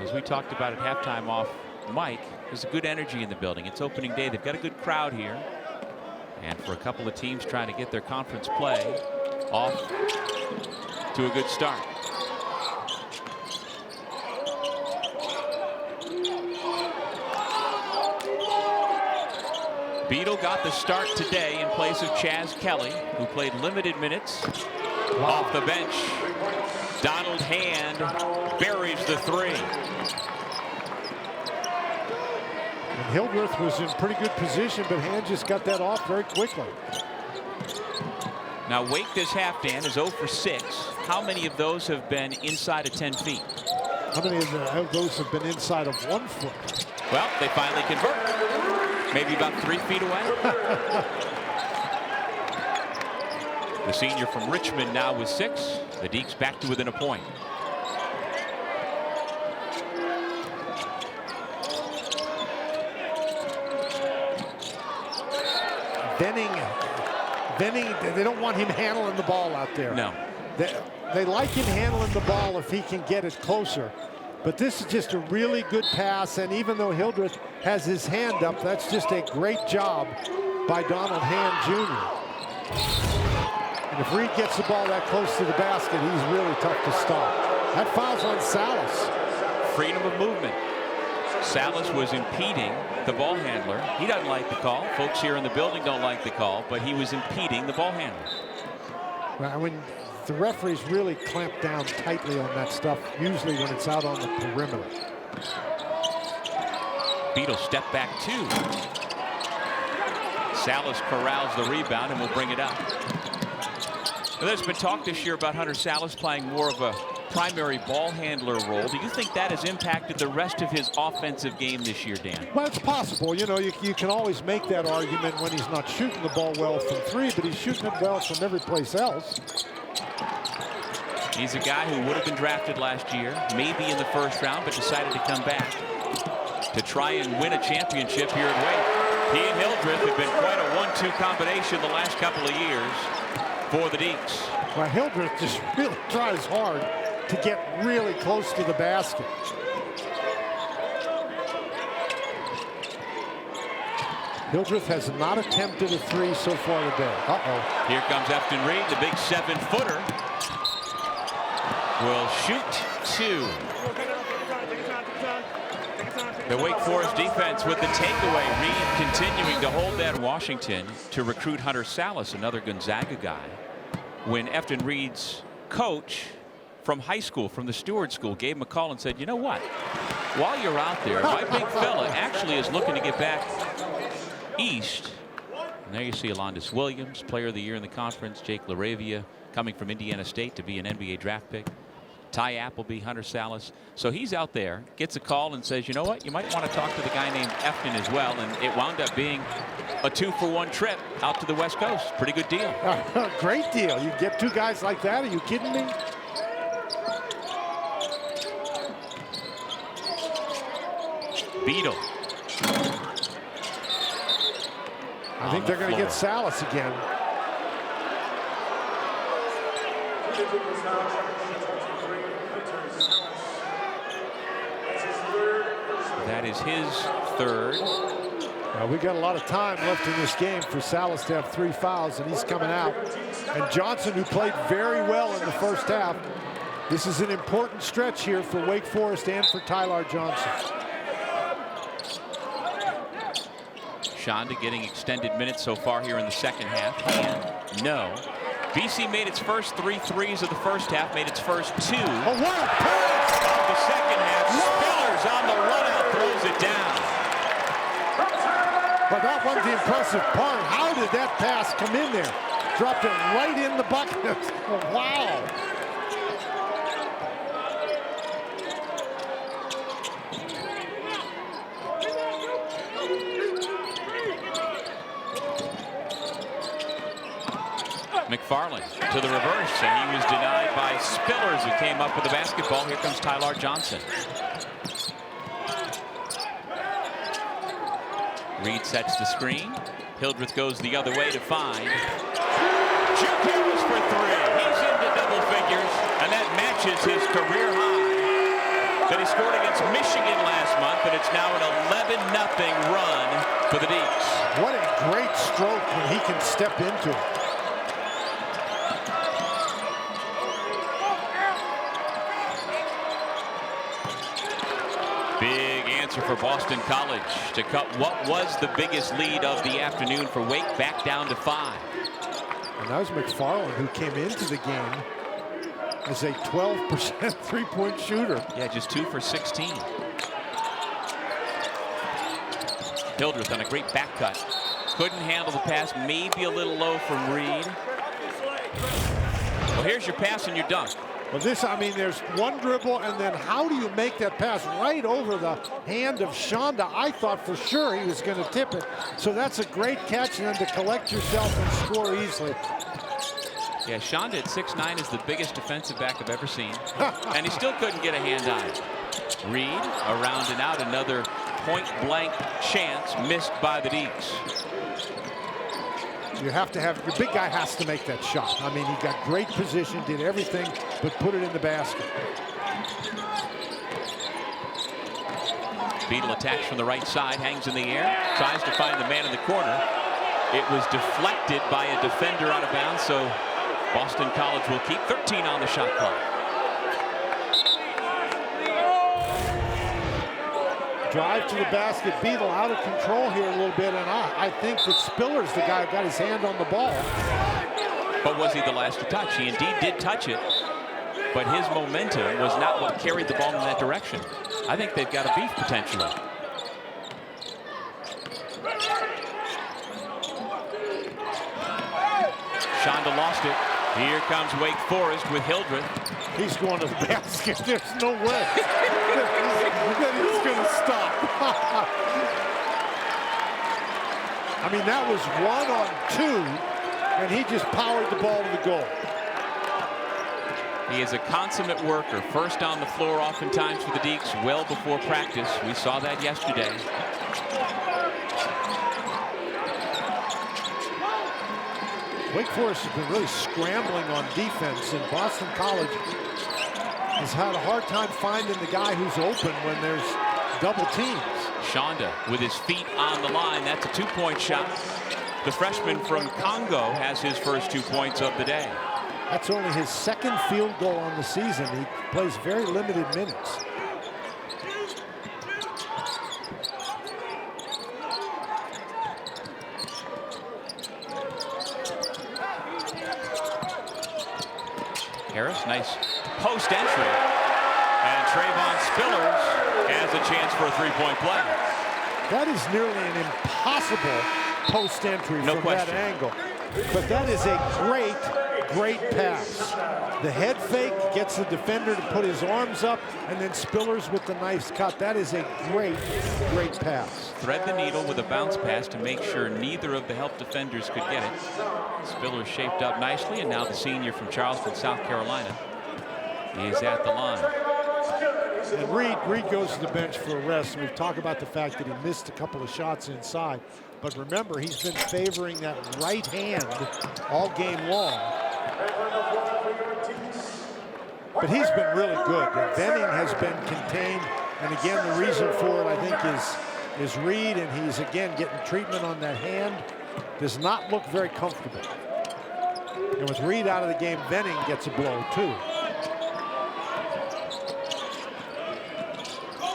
As we talked about at halftime off mic, there's a good energy in the building. It's opening day. They've got a good crowd here. And for a couple of teams trying to get their conference play off to a good start. Beetle got the start today in place of Chaz Kelly, who played limited minutes off the bench. Donald Hand buries the 3. And Hildreth was in pretty good position, but Hand just got that off very quickly. Now Wake this half, Dan, is 0 for 6. How many of those have been inside of 10 feet? How many of those have been inside of 1 foot? Well, they finally convert. Maybe about 3 feet away. The senior from Richmond now with 6. The Deacs back to within a point. Venning, they don't want him handling the ball out there. No. They like him handling the ball if he can get it closer. But this is just a really good pass, and even though Hildreth has his hand up, that's just a great job by Donald Hand Jr. And if Reid gets the ball that close to the basket, he's really tough to stop. That foul's on Salas. Freedom of movement. Salas was impeding the ball handler. He doesn't like the call. Folks here in the building don't like the call, but he was impeding the ball handler. Well, when the referees really clamp down tightly on that stuff, usually when it's out on the perimeter. Beadle step back 2. Salas corrals the rebound and will bring it up. Now, there's been talk this year about Hunter Salas playing more of a primary ball handler role. Do you think that has impacted the rest of his offensive game this year, Dan? Well, it's possible. You know, you can always make that argument when he's not shooting the ball well from 3, but he's shooting it well from every place else. He's a guy who would have been drafted last year, maybe in the first round, but decided to come back to try and win a championship here at Wake. He and Hildreth have been quite a 1-2 combination the last couple of years for the Deacs. Well, Hildreth just really tries hard to get really close to the basket. Hildreth has not attempted a 3 so far today. Uh-oh. Here comes Efton Reid, the big 7-footer. Will shoot 2. The Wake Forest defense with the takeaway. Reid continuing to hold that. Washington to recruit Hunter Salas, another Gonzaga guy. When Efton Reid's coach from high school, from the Stewart School, gave him a call and said, you know what? While you're out there, my big fella actually is looking to get back east. And there you see Alondas Williams, player of the year in the conference. Jake LaRavia coming from Indiana State to be an NBA draft pick. Ty Appleby, Hunter Salas. So he's out there, gets a call and says, you know what? You might want to talk to the guy named Efton as well. And it wound up being a 2-for-1 trip out to the West Coast. Pretty good deal. Great deal. You get 2 guys like that. Are you kidding me? Beadle. I think they're going to get Salas again. That is his 3rd. Well, we got a lot of time left in this game for Salas to have 3 fouls, and he's coming out. And Johnson, who played very well in the first half. This is an important stretch here for Wake Forest and for Tyler Johnson. Shonda getting extended minutes so far here in the second half. And no. BC made its first 3 threes of the first half, made its first 2 Oh, what a pass! of the second half. Spillers on the run out, throws it down. But that wasn't the impressive part. How did that pass come in there? Dropped it right in the bucket. Oh, wow. McFarland to the reverse, and he was denied by Spillers, who came up with the basketball. Here comes Tyler Johnson. Reid sets the screen. Hildreth goes the other way to find. Juke Harris for 3. He's into double figures, and that matches his career high that he scored against Michigan last month, and it's now an 11-0 run for the Deacs. What a great stroke when he can step into it. Big answer for Boston College to cut what was the biggest lead of the afternoon for Wake back down to 5. And that was McFarland, who came into the game as a 12% three-point shooter. Yeah, just 2 for 16. Hildreth on a great back cut. Couldn't handle the pass, maybe a little low from Reid. Well, here's your pass and your dunk. Well, this, I mean, there's one dribble, and then how do you make that pass right over the hand of Shonda? I thought for sure he was going to tip it. So that's a great catch, and then to collect yourself and score easily. Yeah, Shonda at 6'9" is the biggest defensive back I've ever seen. And he still couldn't get a hand on it. Reid around and out, another point-blank chance missed by the Deacs. You have to have, your big guy has to make that shot. I mean, he got great position, did everything but put it in the basket. Beadle attacks from the right side, hangs in the air, tries to find the man in the corner. It was deflected by a defender out of bounds, so Boston College will keep 13 on the shot clock. Drive to the basket. Beadle out of control here a little bit, and I think that Spiller's the guy who got his hand on the ball. But was he the last to touch? He indeed did touch it, but his momentum was not what carried the ball in that direction. I think they've got a beef potentially. Shonda lost it. Here comes Wake Forest with Hildreth. He's going to the basket. There's no way that he's going to stop. I mean, that was 1-on-2, and he just powered the ball to the goal. He is a consummate worker. First on the floor oftentimes for the Deacs well before practice. We saw that yesterday. Wake Forest has been really scrambling on defense, and Boston College has had a hard time finding the guy who's open when there's double teams. Shonda with his feet on the line. That's a two-point shot. The freshman from Congo has his first 2 points of the day. That's only his second field goal on the season. He plays very limited minutes. Harris, nice post entry. And Tre'Von Spillers has a chance for a three-point play. That is nearly an impossible post entry from that angle. But that is a great pass. The head fake gets the defender to put his arms up, and then Spillers with the nice cut. That is a great pass. Thread the needle with a bounce pass to make sure neither of the help defenders could get it. Spillers shaped up nicely, and now the senior from Charleston, South Carolina, is at the line. And Reid goes to the bench for a rest. We've talked about the fact that he missed a couple of shots inside. But remember, he's been favoring that right hand all game long. But he's been really good. Venning has been contained. And again, the reason for it, I think, is Reid. And he's, again, getting treatment on that hand. Does not look very comfortable. And with Reid out of the game, Venning gets a blow, too.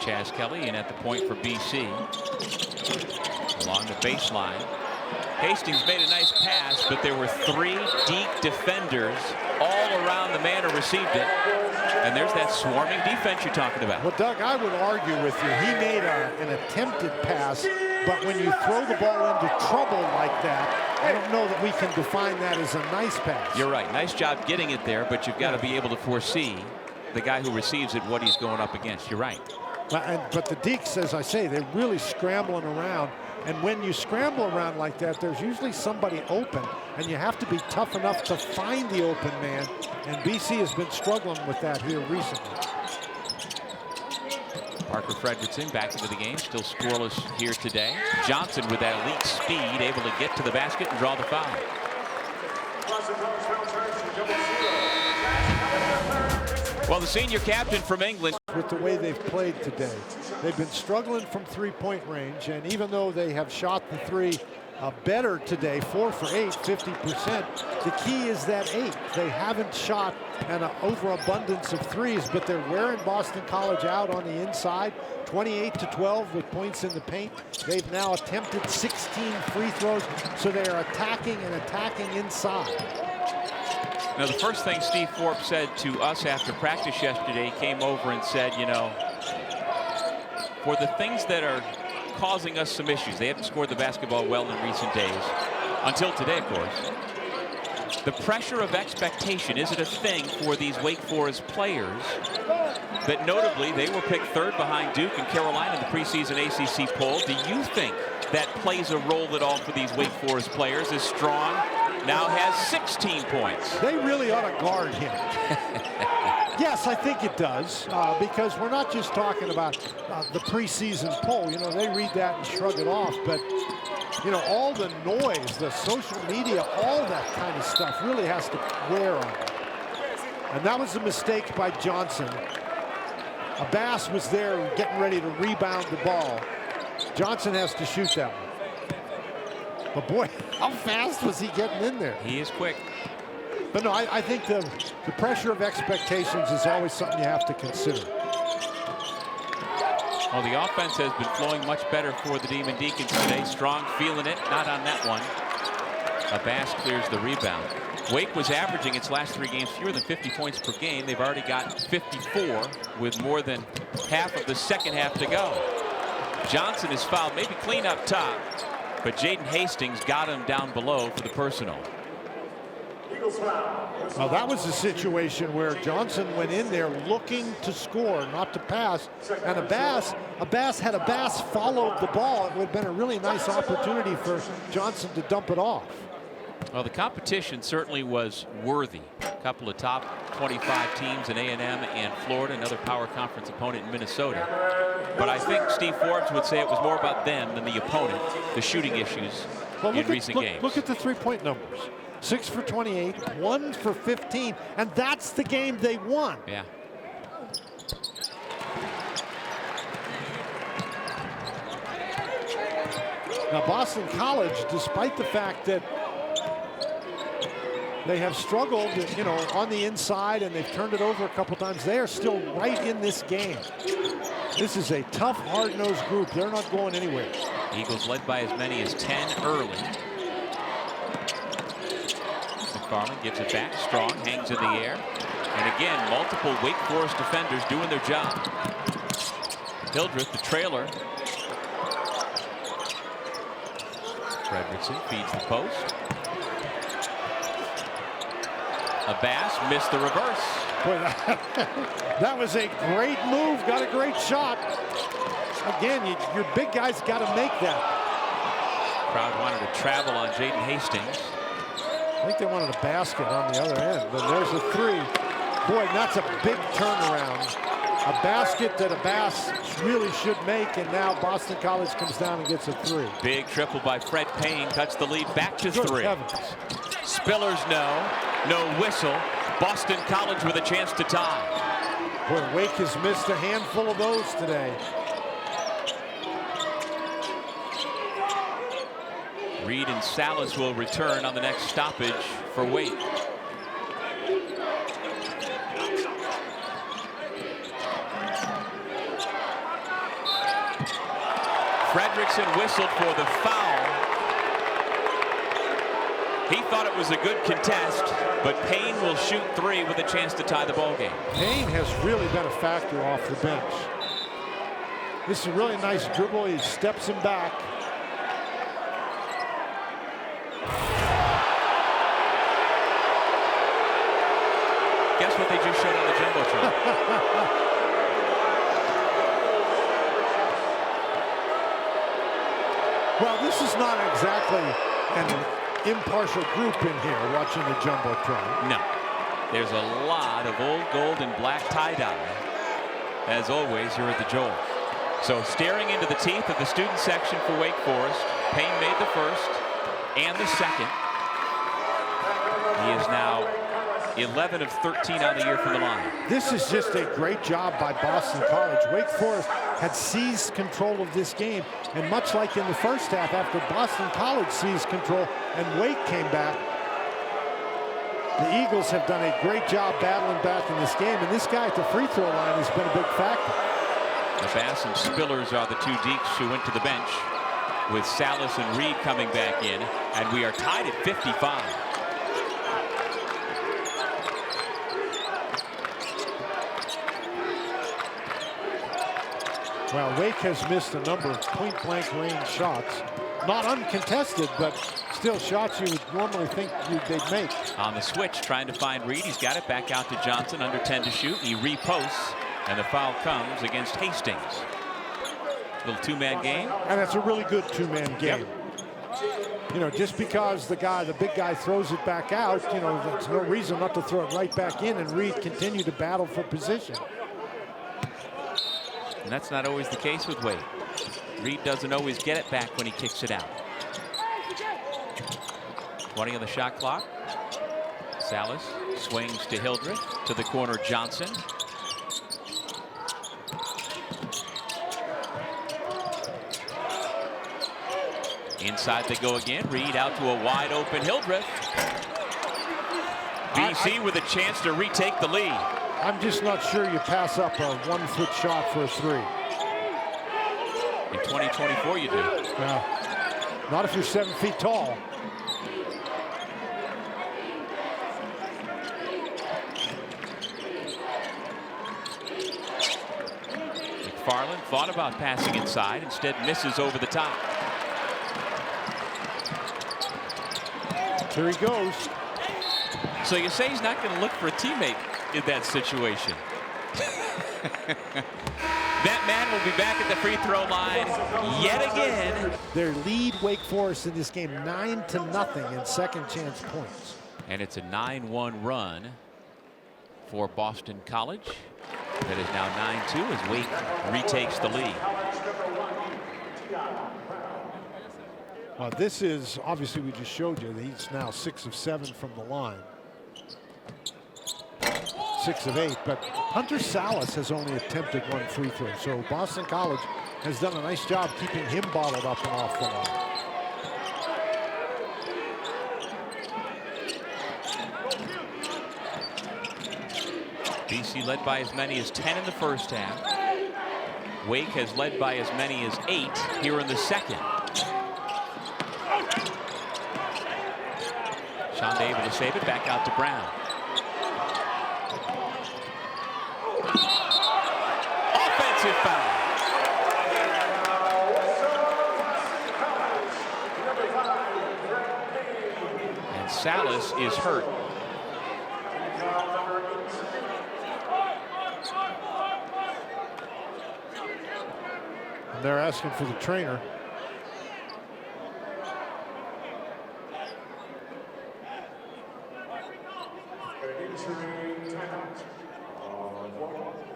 Chaz Kelly in at the point for BC. Along the baseline. Hastings made a nice pass, but there were 3 deep defenders all around the man who received it. And there's that swarming defense you're talking about. Well, Doug, I would argue with you. He made an attempted pass, but when you throw the ball into trouble like that, I don't know that we can define that as a nice pass. You're right. Nice job getting it there, but you've got to be able to foresee the guy who receives it, what he's going up against. You're right. But the Deacs, as I say, they're really scrambling around. And when you scramble around like that, there's usually somebody open, and you have to be tough enough to find the open man. And BC has been struggling with that here recently. Parker Fredrickson back into the game, still scoreless here today. Johnson with that elite speed, able to get to the basket and draw the foul. Well, the senior captain from England. With the way they've played today, they've been struggling from three-point range, and even though they have shot the three better today, 4 for 8, 50%, the key is that 8. They haven't shot an overabundance of threes, but they're wearing Boston College out on the inside, 28-12 with points in the paint. They've now attempted 16 free throws, so they are attacking inside. Now, the first thing Steve Forbes said to us after practice yesterday, he came over and said, you know, for the things that are causing us some issues, they haven't scored the basketball well in recent days, until today, of course. The pressure of expectation, is it a thing for these Wake Forest players that notably they were picked third behind Duke and Carolina in the preseason ACC poll? Do you think that plays a role at all for these Wake Forest players as Strong now has 16 points? They really ought to guard him. Yes, I think it does, because we're not just talking about the preseason poll. You know, they read that and shrug it off, but you know, all the noise, the social media, all that kind of stuff really has to wear on them. And that was a mistake by Johnson. Abbas was there getting ready to rebound the ball. Johnson has to shoot that one. But boy, how fast was he getting in there? He is quick. But no, I think the pressure of expectations is always something you have to consider. Well, the offense has been flowing much better for the Demon Deacons today. Strong feeling it, not on that one. Abbas clears the rebound. Wake was averaging its last 3 games fewer than 50 points per game. They've already got 54 with more than half of the second half to go. Johnson is fouled, maybe clean up top, but Jaden Hastings got him down below for the personal. Well, that was a situation where Johnson went in there looking to score, not to pass. And Abbas followed the ball. It would have been a really nice opportunity for Johnson to dump it off. Well, the competition certainly was worthy. A couple of top 25 teams in A&M and Florida, another power conference opponent in Minnesota. But I think Steve Forbes would say it was more about them than the opponent, the shooting issues in recent games. Look at the three-point numbers. 6 for 28, 1 for 15, and that's the game they won. Yeah. Now Boston College, despite the fact that they have struggled, you know, on the inside and they've turned it over a couple times, they are still right in this game. This is a tough, hard-nosed group. They're not going anywhere. Eagles led by as many as 10 early. McFarland gives it back. Strong hangs in the air. And again, multiple Wake Forest defenders doing their job. Hildreth, the trailer. Fredrickson feeds the post. Abbas missed the reverse. Boy, that was a great move. Got a great shot. Again, your big guys got to make that. Crowd wanted to travel on Jaden Hastings. I think they wanted a basket on the other end, but there's a 3. Boy, that's a big turnaround. A basket that Abbas really should make, and now Boston College comes down and gets a 3. Big triple by Fred Payne cuts the lead back to Good 3. heavens. Spillers no whistle. Boston College with a chance to tie. Boy, Wake has missed a handful of those today. Reid and Salas will return on the next stoppage for Wake. Fredrickson whistled for the foul. He thought it was a good contest, but Payne will shoot 3 with a chance to tie the ball game. Payne has really been a factor off the bench. This is a really nice dribble. He steps him back. Guess what they just showed on the Jumbotron? Well, this is not exactly an impartial group in here watching the Jumbotron. No. There's a lot of old gold and black tie-dye, as always, here at the Joel. So staring into the teeth of the student section for Wake Forest, Payne made the first and the second. He is now 11 of 13 on the year from the line. This is just a great job by Boston College. Wake Forest had seized control of this game, and much like in the first half, after Boston College seized control and Wake came back, the Eagles have done a great job battling back in this game, and this guy at the free throw line has been a big factor. Abbas and Spillers are the 2 Deacs who went to the bench, with Salas and Reid coming back in, and we are tied at 55. Well, Wake has missed a number of point-blank range shots. Not uncontested, but Still shots you would normally think they'd make. On the switch, trying to find Reid. He's got it back out to Johnson, under 10 to shoot. He reposts, and the foul comes against Hastings. Little two-man game. And that's a really good two-man game. Yep. You know, just because the big guy throws it back out, you know, there's no reason not to throw it right back in, and Reid continue to battle for position. And that's not always the case with Wade. Reid doesn't always get it back when he kicks it out. 20 on the shot clock. Salas swings to Hildreth, to the corner Johnson. Inside they go again. Reid out to a wide open Hildreth. BC with a chance to retake the lead. I'm just not sure you pass up a 1-foot shot for a three. In 2024 you do. Well, not if you're 7 feet tall. McFarland thought about passing inside, instead misses over the top. Here he goes. So you say he's not going to look for a teammate in that situation. That man will be back at the free throw line yet again. Their lead, Wake Forest, in this game 9-0 in second chance points. And it's a 9-1 run for Boston College. That is now 9-2 as Wake retakes the lead. This is, obviously we just showed you that he's now 6 of 7 from the line. 6 of 8, but Hunter Salas has only attempted 1 free throw. So Boston College has done a nice job keeping him bottled up and off the line. BC led by as many as 10 in the first half. Wake has led by as many as 8 here in the second. Shonda able to save it, back out to Brown. Offensive foul. And Salas is hurt. And they're asking for the trainer.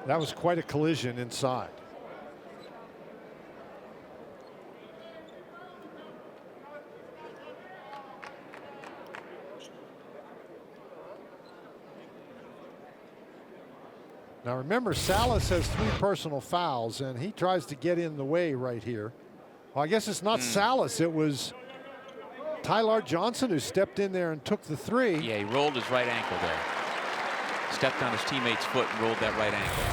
That was quite a collision inside. Now remember, Salas has 3 personal fouls, and he tries to get in the way right here. Well, I guess it's not Salas, it was Tyler Johnson who stepped in there and took the 3. Yeah, he rolled his right ankle there. Stepped on his teammate's foot and rolled that right ankle.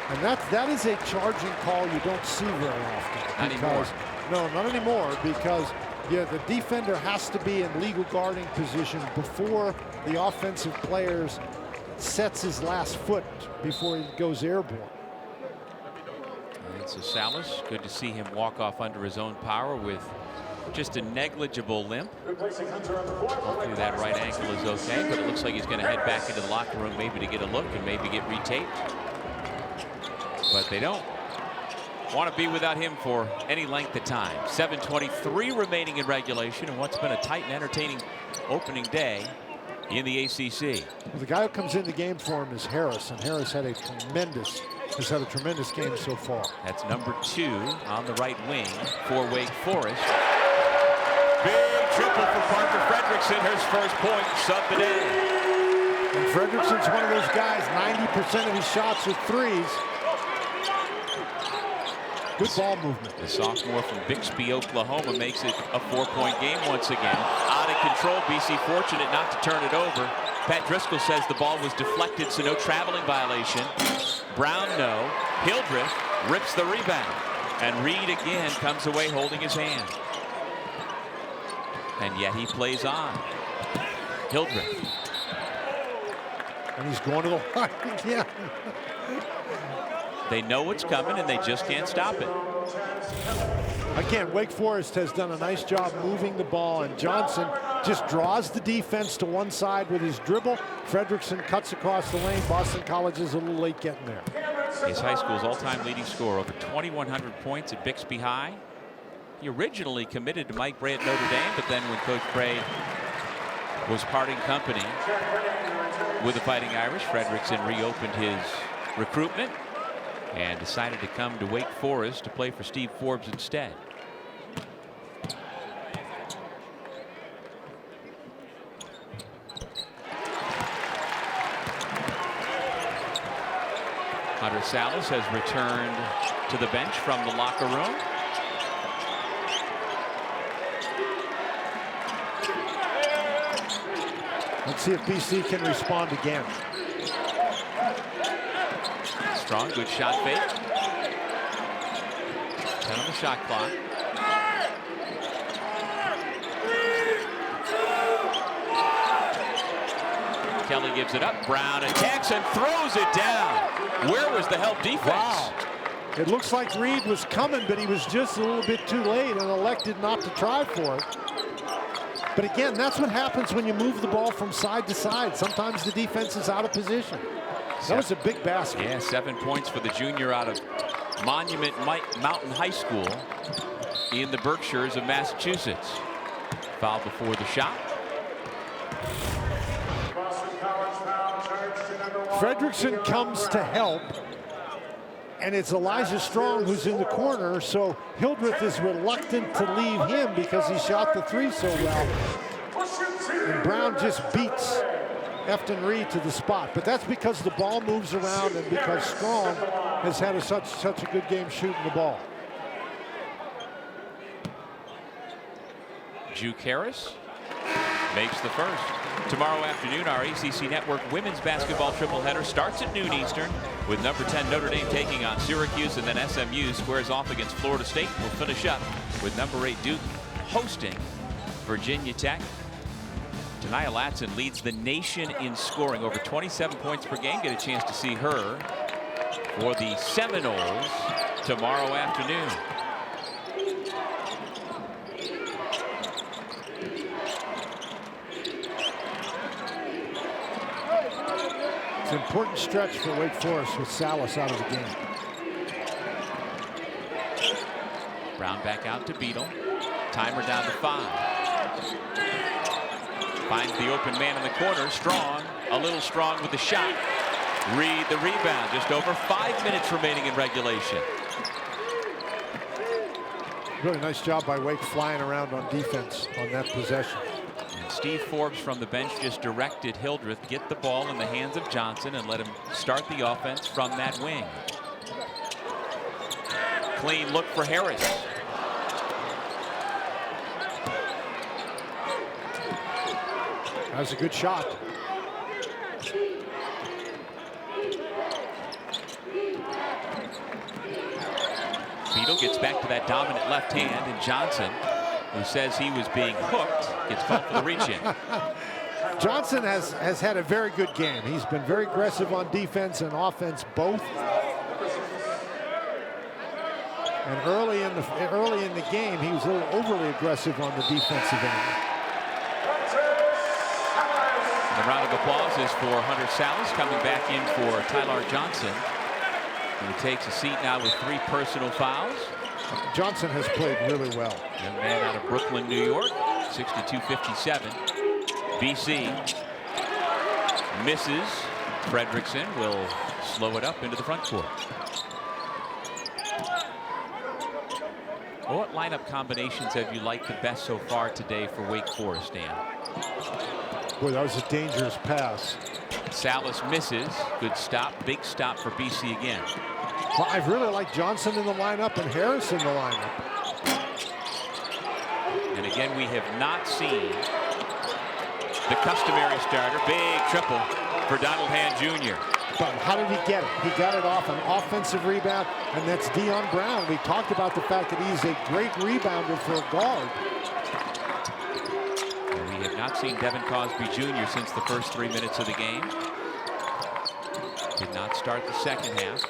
And that is a charging call you don't see very often. Not anymore. No, not anymore, because the defender has to be in legal guarding position before the offensive players sets his last foot before he goes airborne. And so Salas, good to see him walk off under his own power with just a negligible limp. Hopefully that right ankle is okay, but it looks like he's going to head back into the locker room maybe to get a look and maybe get retaped. But they don't want to be without him for any length of time. 7:23 remaining in regulation, and what's been a tight and entertaining opening day in the ACC. Well, the guy who comes in the game for him is Harris, and Harris has had a tremendous game so far. That's number 2 on the right wing for Wake Forest. Big triple for Parker Fredrickson, his first points of the day. And Fredrickson's one of those guys, 90% of his shots are threes. Good ball movement. The sophomore from Bixby, Oklahoma makes it a 4-point game once again. Out of control, BC fortunate not to turn it over. Pat Driscoll says the ball was deflected, so no traveling violation. Brown, no. Hildreth rips the rebound. And Reid again comes away holding his hand. And yet he plays on. Hildreth. And he's going to the line again. They know what's coming and they just can't stop it. Again, Wake Forest has done a nice job moving the ball, and Johnson just draws the defense to one side with his dribble. Fredrickson cuts across the lane. Boston College is a little late getting there. His high school's all-time leading scorer, over 2,100 points at Bixby High. He originally committed to Mike Bray at Notre Dame, but then when Coach Bray was parting company with the Fighting Irish, Fredrickson reopened his recruitment and decided to come to Wake Forest to play for Steve Forbes instead. Hunter Salas has returned to the bench from the locker room. Let's see if BC can respond again. Strong, good shot fake. 10 on the shot clock. Kelly gives it up. Brown attacks and throws it down. Where was the help defense? Wow. It looks like Reid was coming, but he was just a little bit too late and elected not to try for it. But again, that's what happens when you move the ball from side to side. Sometimes the defense is out of position. That was a big basket. Yeah, 7 points for the junior out of Monument Mountain High School in the Berkshires of Massachusetts. Foul before the shot. Fredrickson comes to help, and it's Elijah Strong who's in the corner, so Hildreth is reluctant to leave him because he shot the three so well. And Brown just beats Efton Reid to the spot, but that's because the ball moves around and because Strong has had such a good game shooting the ball. Juke Harris makes the first. Tomorrow afternoon, our ACC Network women's basketball tripleheader starts at noon Eastern with number 10 Notre Dame taking on Syracuse, and then SMU squares off against Florida State. We'll finish up with number 8 Duke hosting Virginia Tech. Tanaya Latson leads the nation in scoring, over 27 points per game. Get a chance to see her for the Seminoles tomorrow afternoon. It's an important stretch for Wake Forest with Salas out of the game. Brown back out to Beadle. Timer down to 5. Finds the open man in the corner. Strong, a little strong with the shot. Reid the rebound. Just over 5 minutes remaining in regulation. Really nice job by Wake flying around on defense on that possession. And Steve Forbes from the bench just directed Hildreth get the ball in the hands of Johnson and let him start the offense from that wing. Clean look for Harris. That's a good shot. Beadle gets back to that dominant left hand, and Johnson, who says he was being hooked, gets called for the reach-in. Johnson has had a very good game. He's been very aggressive on defense and offense both. And early in the game, he was a little overly aggressive on the defensive end. The round of applause is for Hunter Salas, coming back in for Tyler Johnson, who takes a seat now with 3 personal fouls. Johnson has played really well. Young man out of Brooklyn, New York, 62-57. BC misses. Fredrickson will slow it up into the front court. What lineup combinations have you liked the best so far today for Wake Forest, Dan? Boy, that was a dangerous pass. Salas misses. Good stop. Big stop for BC again. Well, I've really liked Johnson in the lineup and Harris in the lineup. And again, we have not seen the customary starter. Big triple for Donald Hand Jr. But how did he get it? He got it off an offensive rebound, and that's Dion Brown. We talked about the fact that he's a great rebounder for a guard. And we have not seen Devin Cosby Jr. since the first 3 minutes of the game. Did not start the second half.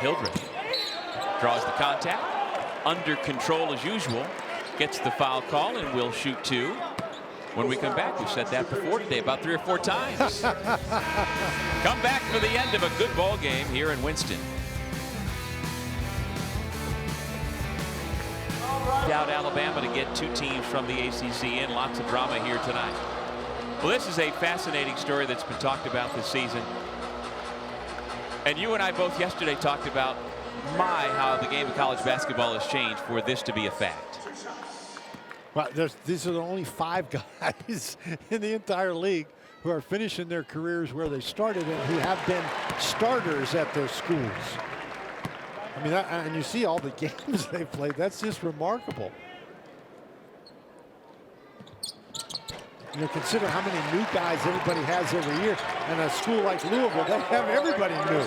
Hildreth draws the contact. under control as usual. Gets the foul call and will shoot 2. When we come back, we've said that before today about 3 or 4 times. Come back for the end of a good ball game here in Winston. Doubt Alabama to get 2 teams from the ACC in. Lots of drama here tonight. Well, this is a fascinating story that's been talked about this season. And you and I both yesterday talked about how the game of college basketball has changed for this to be a fact. Well, these are the only 5 guys in the entire league who are finishing their careers where they started and who have been starters at their schools. I mean, and you see all the games they played. That's just remarkable. You know, consider how many new guys everybody has every year. And a school like Louisville, they have everybody new.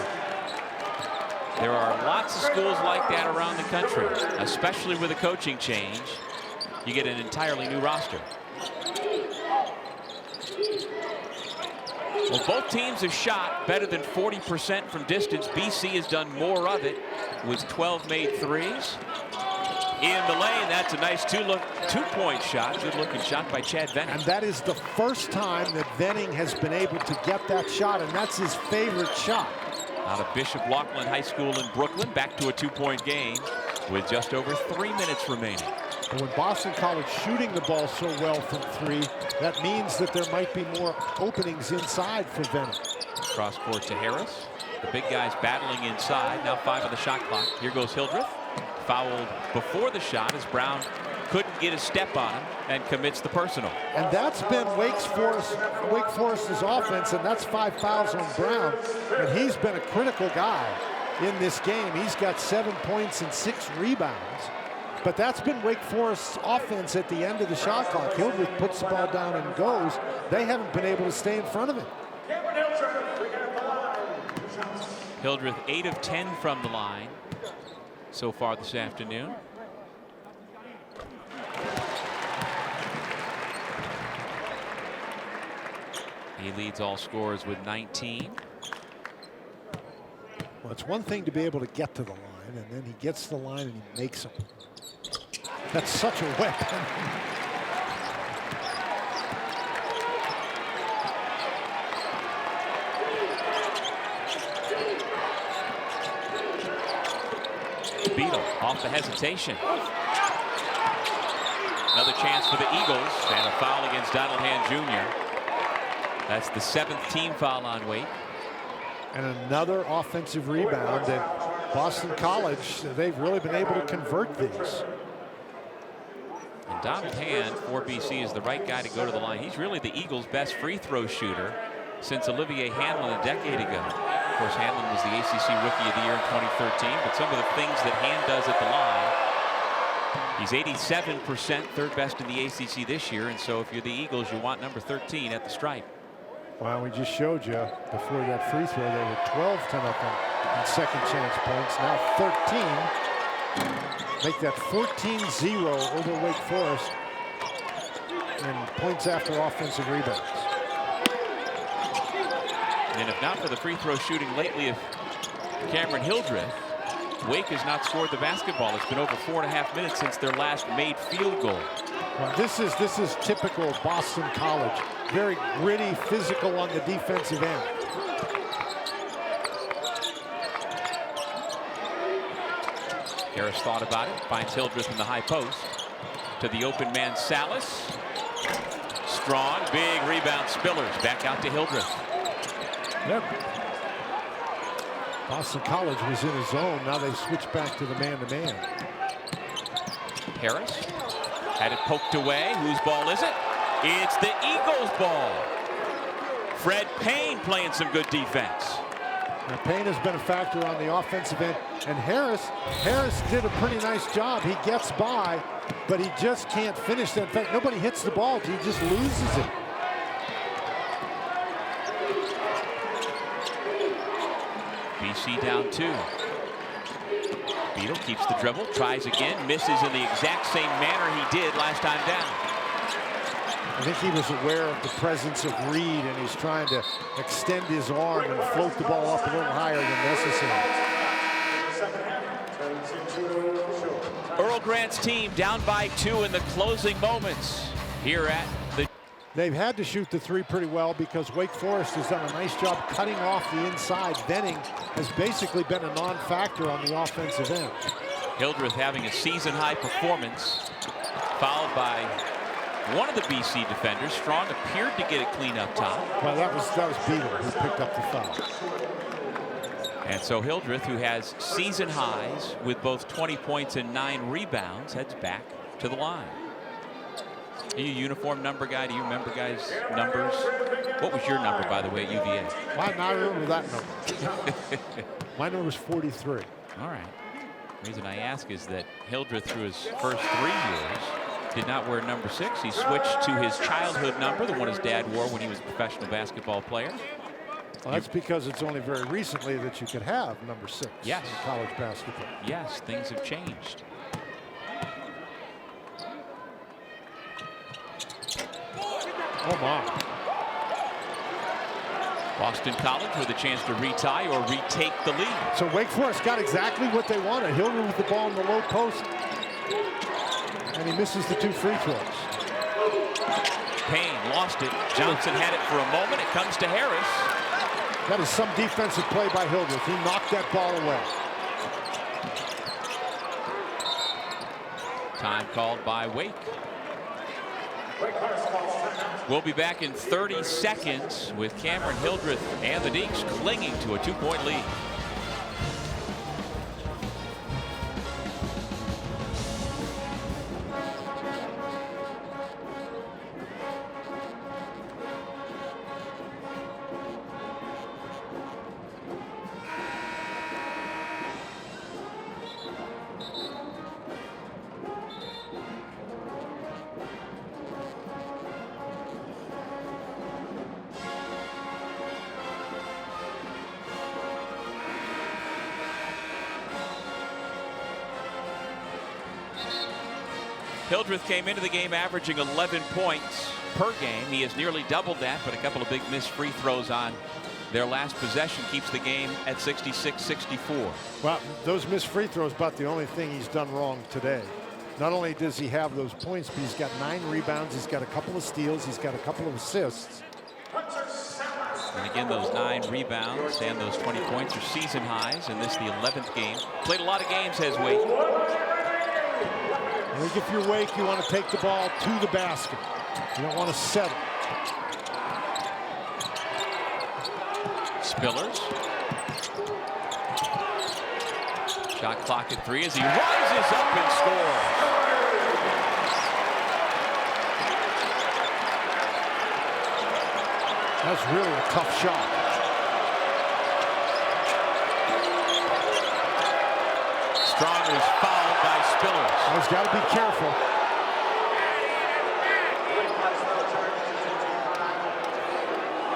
There are lots of schools like that around the country, especially with a coaching change. You get an entirely new roster. Well, both teams have shot better than 40% from distance. BC has done more of it with 12 made threes. In the lane, that's a nice two-point shot. Good-looking shot by Chad Venning. And that is the first time that Venning has been able to get that shot, and that's his favorite shot. Out of Bishop Laughlin High School in Brooklyn, back to a 2-point game with just over 3 minutes remaining. And when Boston College shooting the ball so well from 3, that means that there might be more openings inside for Venning. Cross court to Harris. The big guy's battling inside. Now 5 on the shot clock. Here goes Hildreth. Fouled before the shot as Brown couldn't get a step on him and commits the personal. And that's been Wake Forest's offense, and that's 5 fouls on Brown. And he's been a critical guy in this game. He's got 7 points and 6 rebounds. But that's been Wake Forest's offense at the end of the shot clock. Hildreth puts the ball down and goes. They haven't been able to stay in front of him. Hildreth 8 of 10 from the line so far this afternoon. He leads all scorers with 19. Well, it's one thing to be able to get to the line, and then he gets to the line and he makes them. That's such a weapon. Beadle off the hesitation. Another chance for the Eagles, and a foul against Donald Hand Jr. That's the 7th team foul on Wake. And another offensive rebound. And Boston College, they've really been able to convert these. And Donald Hand for BC is the right guy to go to the line. He's really the Eagles' best free throw shooter since Olivier Hanlon a decade ago. Of course, Hanlon was the ACC Rookie of the Year in 2013, but some of the things that Hand does at the line, he's 87%, 3rd best in the ACC this year, and so if you're the Eagles, you want number 13 at the stripe. Well, we just showed you before that free throw, they were 12-10 up on second chance points. Now 13. Make that 14-0 over Wake Forest in points after offensive rebounds. And if not for the free throw shooting lately of Cameron Hildreth, Wake has not scored the basketball. It's been over 4.5 minutes since their last made field goal. Well, this is typical of Boston College. Very gritty, physical on the defensive end. Harris thought about it, finds Hildreth in the high post. To the open man, Salas. Strong, big rebound, Spillers. Back out to Hildreth. Yep. Boston College was in a zone. Now they switch back to the man-to-man. Harris had it poked away. Whose ball is it? It's the Eagles' ball. Fred Payne playing some good defense. Now Payne has been a factor on the offensive end, and Harris did a pretty nice job. He gets by, but he just can't finish that. In fact, nobody hits the ball. He just loses it. BC down 2. Beadle keeps the dribble, tries again, misses in the exact same manner he did last time down. I think he was aware of the presence of Reid, and he's trying to extend his arm and float the ball up a little higher than necessary. Earl Grant's team down by 2 in the closing moments here at the... They've had to shoot the 3 pretty well because Wake Forest has done a nice job cutting off the inside. Venning has basically been a non-factor on the offensive end. Hildreth having a season-high performance, fouled by one of the BC defenders. Strong appeared to get it clean up top. Well, that was Beadle who picked up the foul. And so Hildreth, who has season highs with both 20 points and 9 rebounds, heads back to the line. Are you a uniform number guy? Do you remember guys' numbers? What was your number, by the way, at UVA? I remember that number. My number was 43. All right. The reason I ask is that Hildreth, through his first 3 years, did not wear number 6. He switched to his childhood number, the one his dad wore when he was a professional basketball player. Well, that's because it's only very recently that you could have number 6 yes. in college basketball. Yes, things have changed. Oh, my. Boston College with a chance to retie or retake the lead. So Wake Forest got exactly what they wanted. Hildreth with the ball in the low post. And he misses the 2 free throws. Payne lost it. Johnson had it for a moment. It comes to Harris. That is some defensive play by Hildreth. He knocked that ball away. Time called by Wake. We'll be back in 30 seconds with Cameron Hildreth and the Deacs clinging to a 2-point lead. Hildreth came into the game averaging 11 points per game. He has nearly doubled that, but a couple of big missed free throws on their last possession keeps the game at 66-64. Well, those missed free throws about the only thing he's done wrong today. Not only does he have those points, but he's got 9 rebounds, he's got a couple of steals, he's got a couple of assists. And again, those 9 rebounds and those 20 points are season highs, and this the 11th game. Played a lot of games, has Wake. I think if you're Wake, you want to take the ball to the basket. You don't want to settle. Spillers. Shot clock at 3 as he rises up and scores. That's really a tough shot. Strong was fouled by Spillers. He's got to be careful.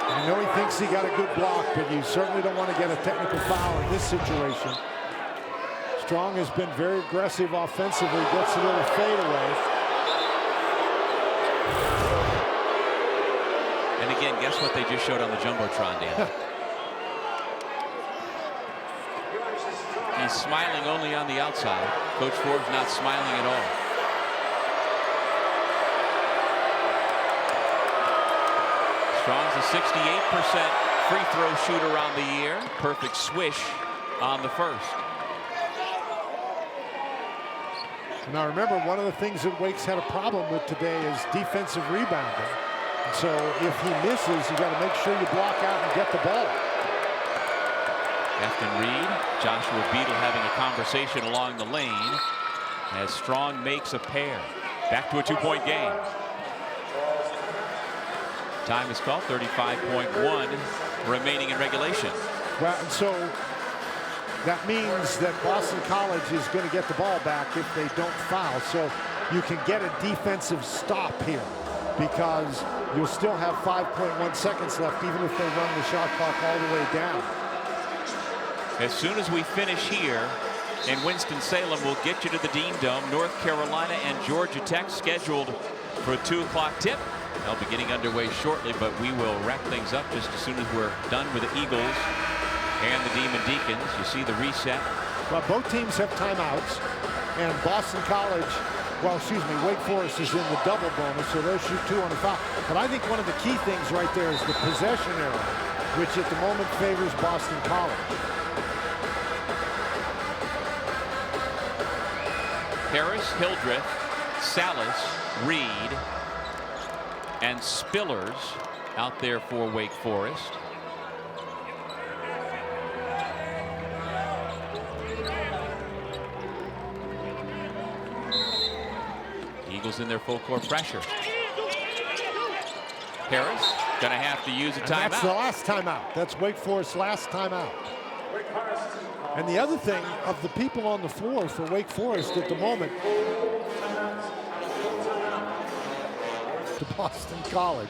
I know he thinks he got a good block, but you certainly don't want to get a technical foul in this situation. Strong has been very aggressive offensively, gets a little fadeaway. And again, guess what they just showed on the Jumbotron, Dan? He's smiling only on the outside. Coach Forbes not smiling at all. Strong's a 68% free throw shooter on the year. Perfect swish on the first. Now remember, one of the things that Wake's had a problem with today is defensive rebounding. And so if he misses, you got to make sure you block out and get the ball. Efton Reid, Joshua Beadle having a conversation along the lane as Strong makes a pair. Back to a 2-point game. Time is called, 35.1 remaining in regulation. Well, and so that means that Boston College is going to get the ball back if they don't foul. So you can get a defensive stop here because you'll still have 5.1 seconds left even if they run the shot clock all the way down. As soon as we finish here in Winston-Salem, we'll get you to the Dean Dome. North Carolina and Georgia Tech scheduled for a 2 o'clock tip. They'll be getting underway shortly, but we will wrap things up just as soon as we're done with the Eagles and the Demon Deacons. You see the reset. Well, both teams have timeouts. And Boston College, well, excuse me, Wake Forest is in the double bonus, so they'll shoot 2 on the foul. But I think one of the key things right there is the possession error, which at the moment favors Boston College. Harris, Hildreth, Salas, Reid, and Spillers out there for Wake Forest. Eagles in their full court pressure. Harris gonna have to use a timeout. That's the last timeout. That's Wake Forest's last timeout. And the other thing, of the people on the floor for Wake Forest at the moment, to Boston College.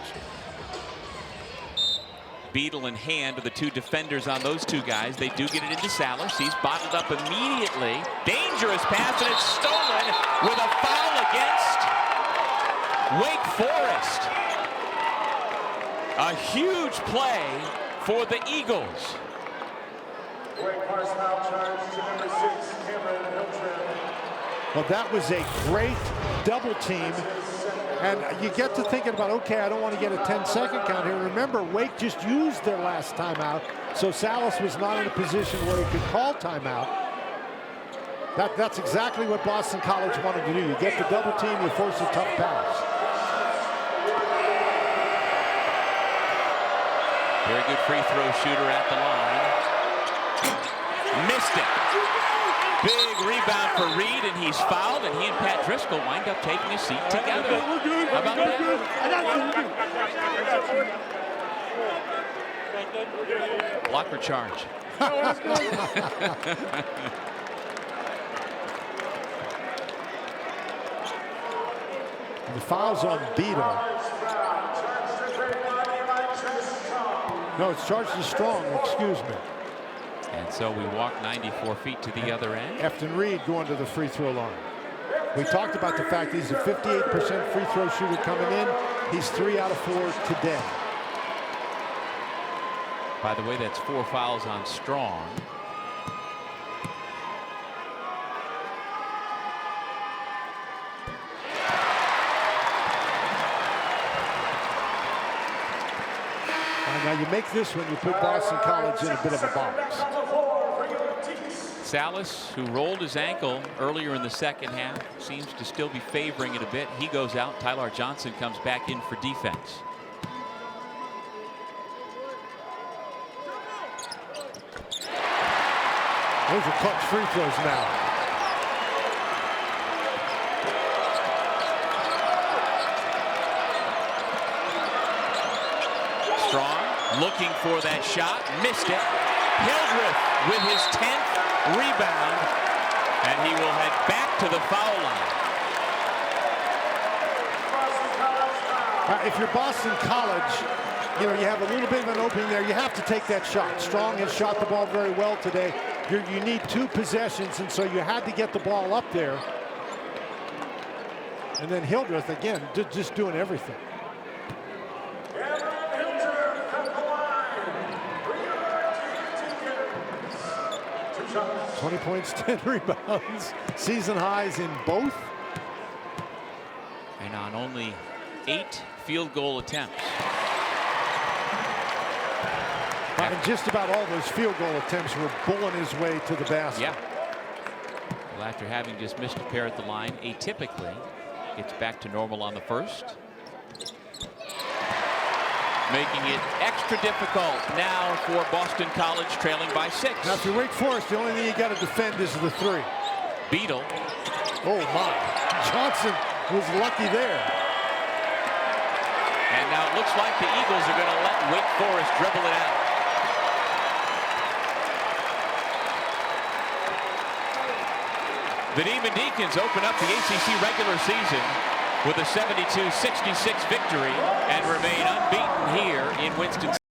Beadle and Hand are the two defenders on those two guys. They do get it into Salas. He's bottled up immediately. Dangerous pass, and it's stolen with a foul against Wake Forest. A huge play for the Eagles. Wake Forest foul charge to number 6, Hildreth. Well, that was a great double team. And you get to thinking about, okay, I don't want to get a 10-second count here. Remember, Wake just used their last timeout, so Salas was not in a position where he could call timeout. That's exactly what Boston College wanted to do. You get the double team, you force a tough pass. Very good free throw shooter at the line. Missed it. Big rebound for Reid, and he's fouled, and he and Pat Driscoll wind up taking a seat together. How about that? Blocker charge. The foul's on Beadle. No, it's charged to Strong, excuse me. And so we walk 94 feet to the other end. Efton Reid going to the free throw line. We talked about the fact he's a 58% free throw shooter coming in. He's 3 out of 4 today. By the way, that's 4 fouls on Strong. Now you make this when you put Boston College in a bit of a box. Salas, who rolled his ankle earlier in the second half, seems to still be favoring it a bit. He goes out. Tyler Johnson comes back in for defense. Those are clutch free throws now. Strong looking for that shot, missed it. Hildreth with his 10th rebound, and he will head back to the foul line. If you're Boston College, you know, you have a little bit of an opening there. You have to take that shot. Strong has shot the ball very well today. You need 2 possessions, and so you had to get the ball up there. And then Hildreth, again, just doing everything. 20 points, 10 rebounds, season highs in both. And on only 8 field goal attempts. And just about all those field goal attempts were bulling his way to the basket. Yeah. Well, after having just missed a pair at the line, atypically, gets back to normal on the first. Making it extra difficult now for Boston College, trailing by 6. Now, if you're Wake Forest, the only thing you got to defend is the 3. Beadle. Oh, my. Johnson was lucky there. And now it looks like the Eagles are going to let Wake Forest dribble it out. The Demon Deacons open up the ACC regular season with a 72-66 victory and remain unbeaten here in Winston-Salem.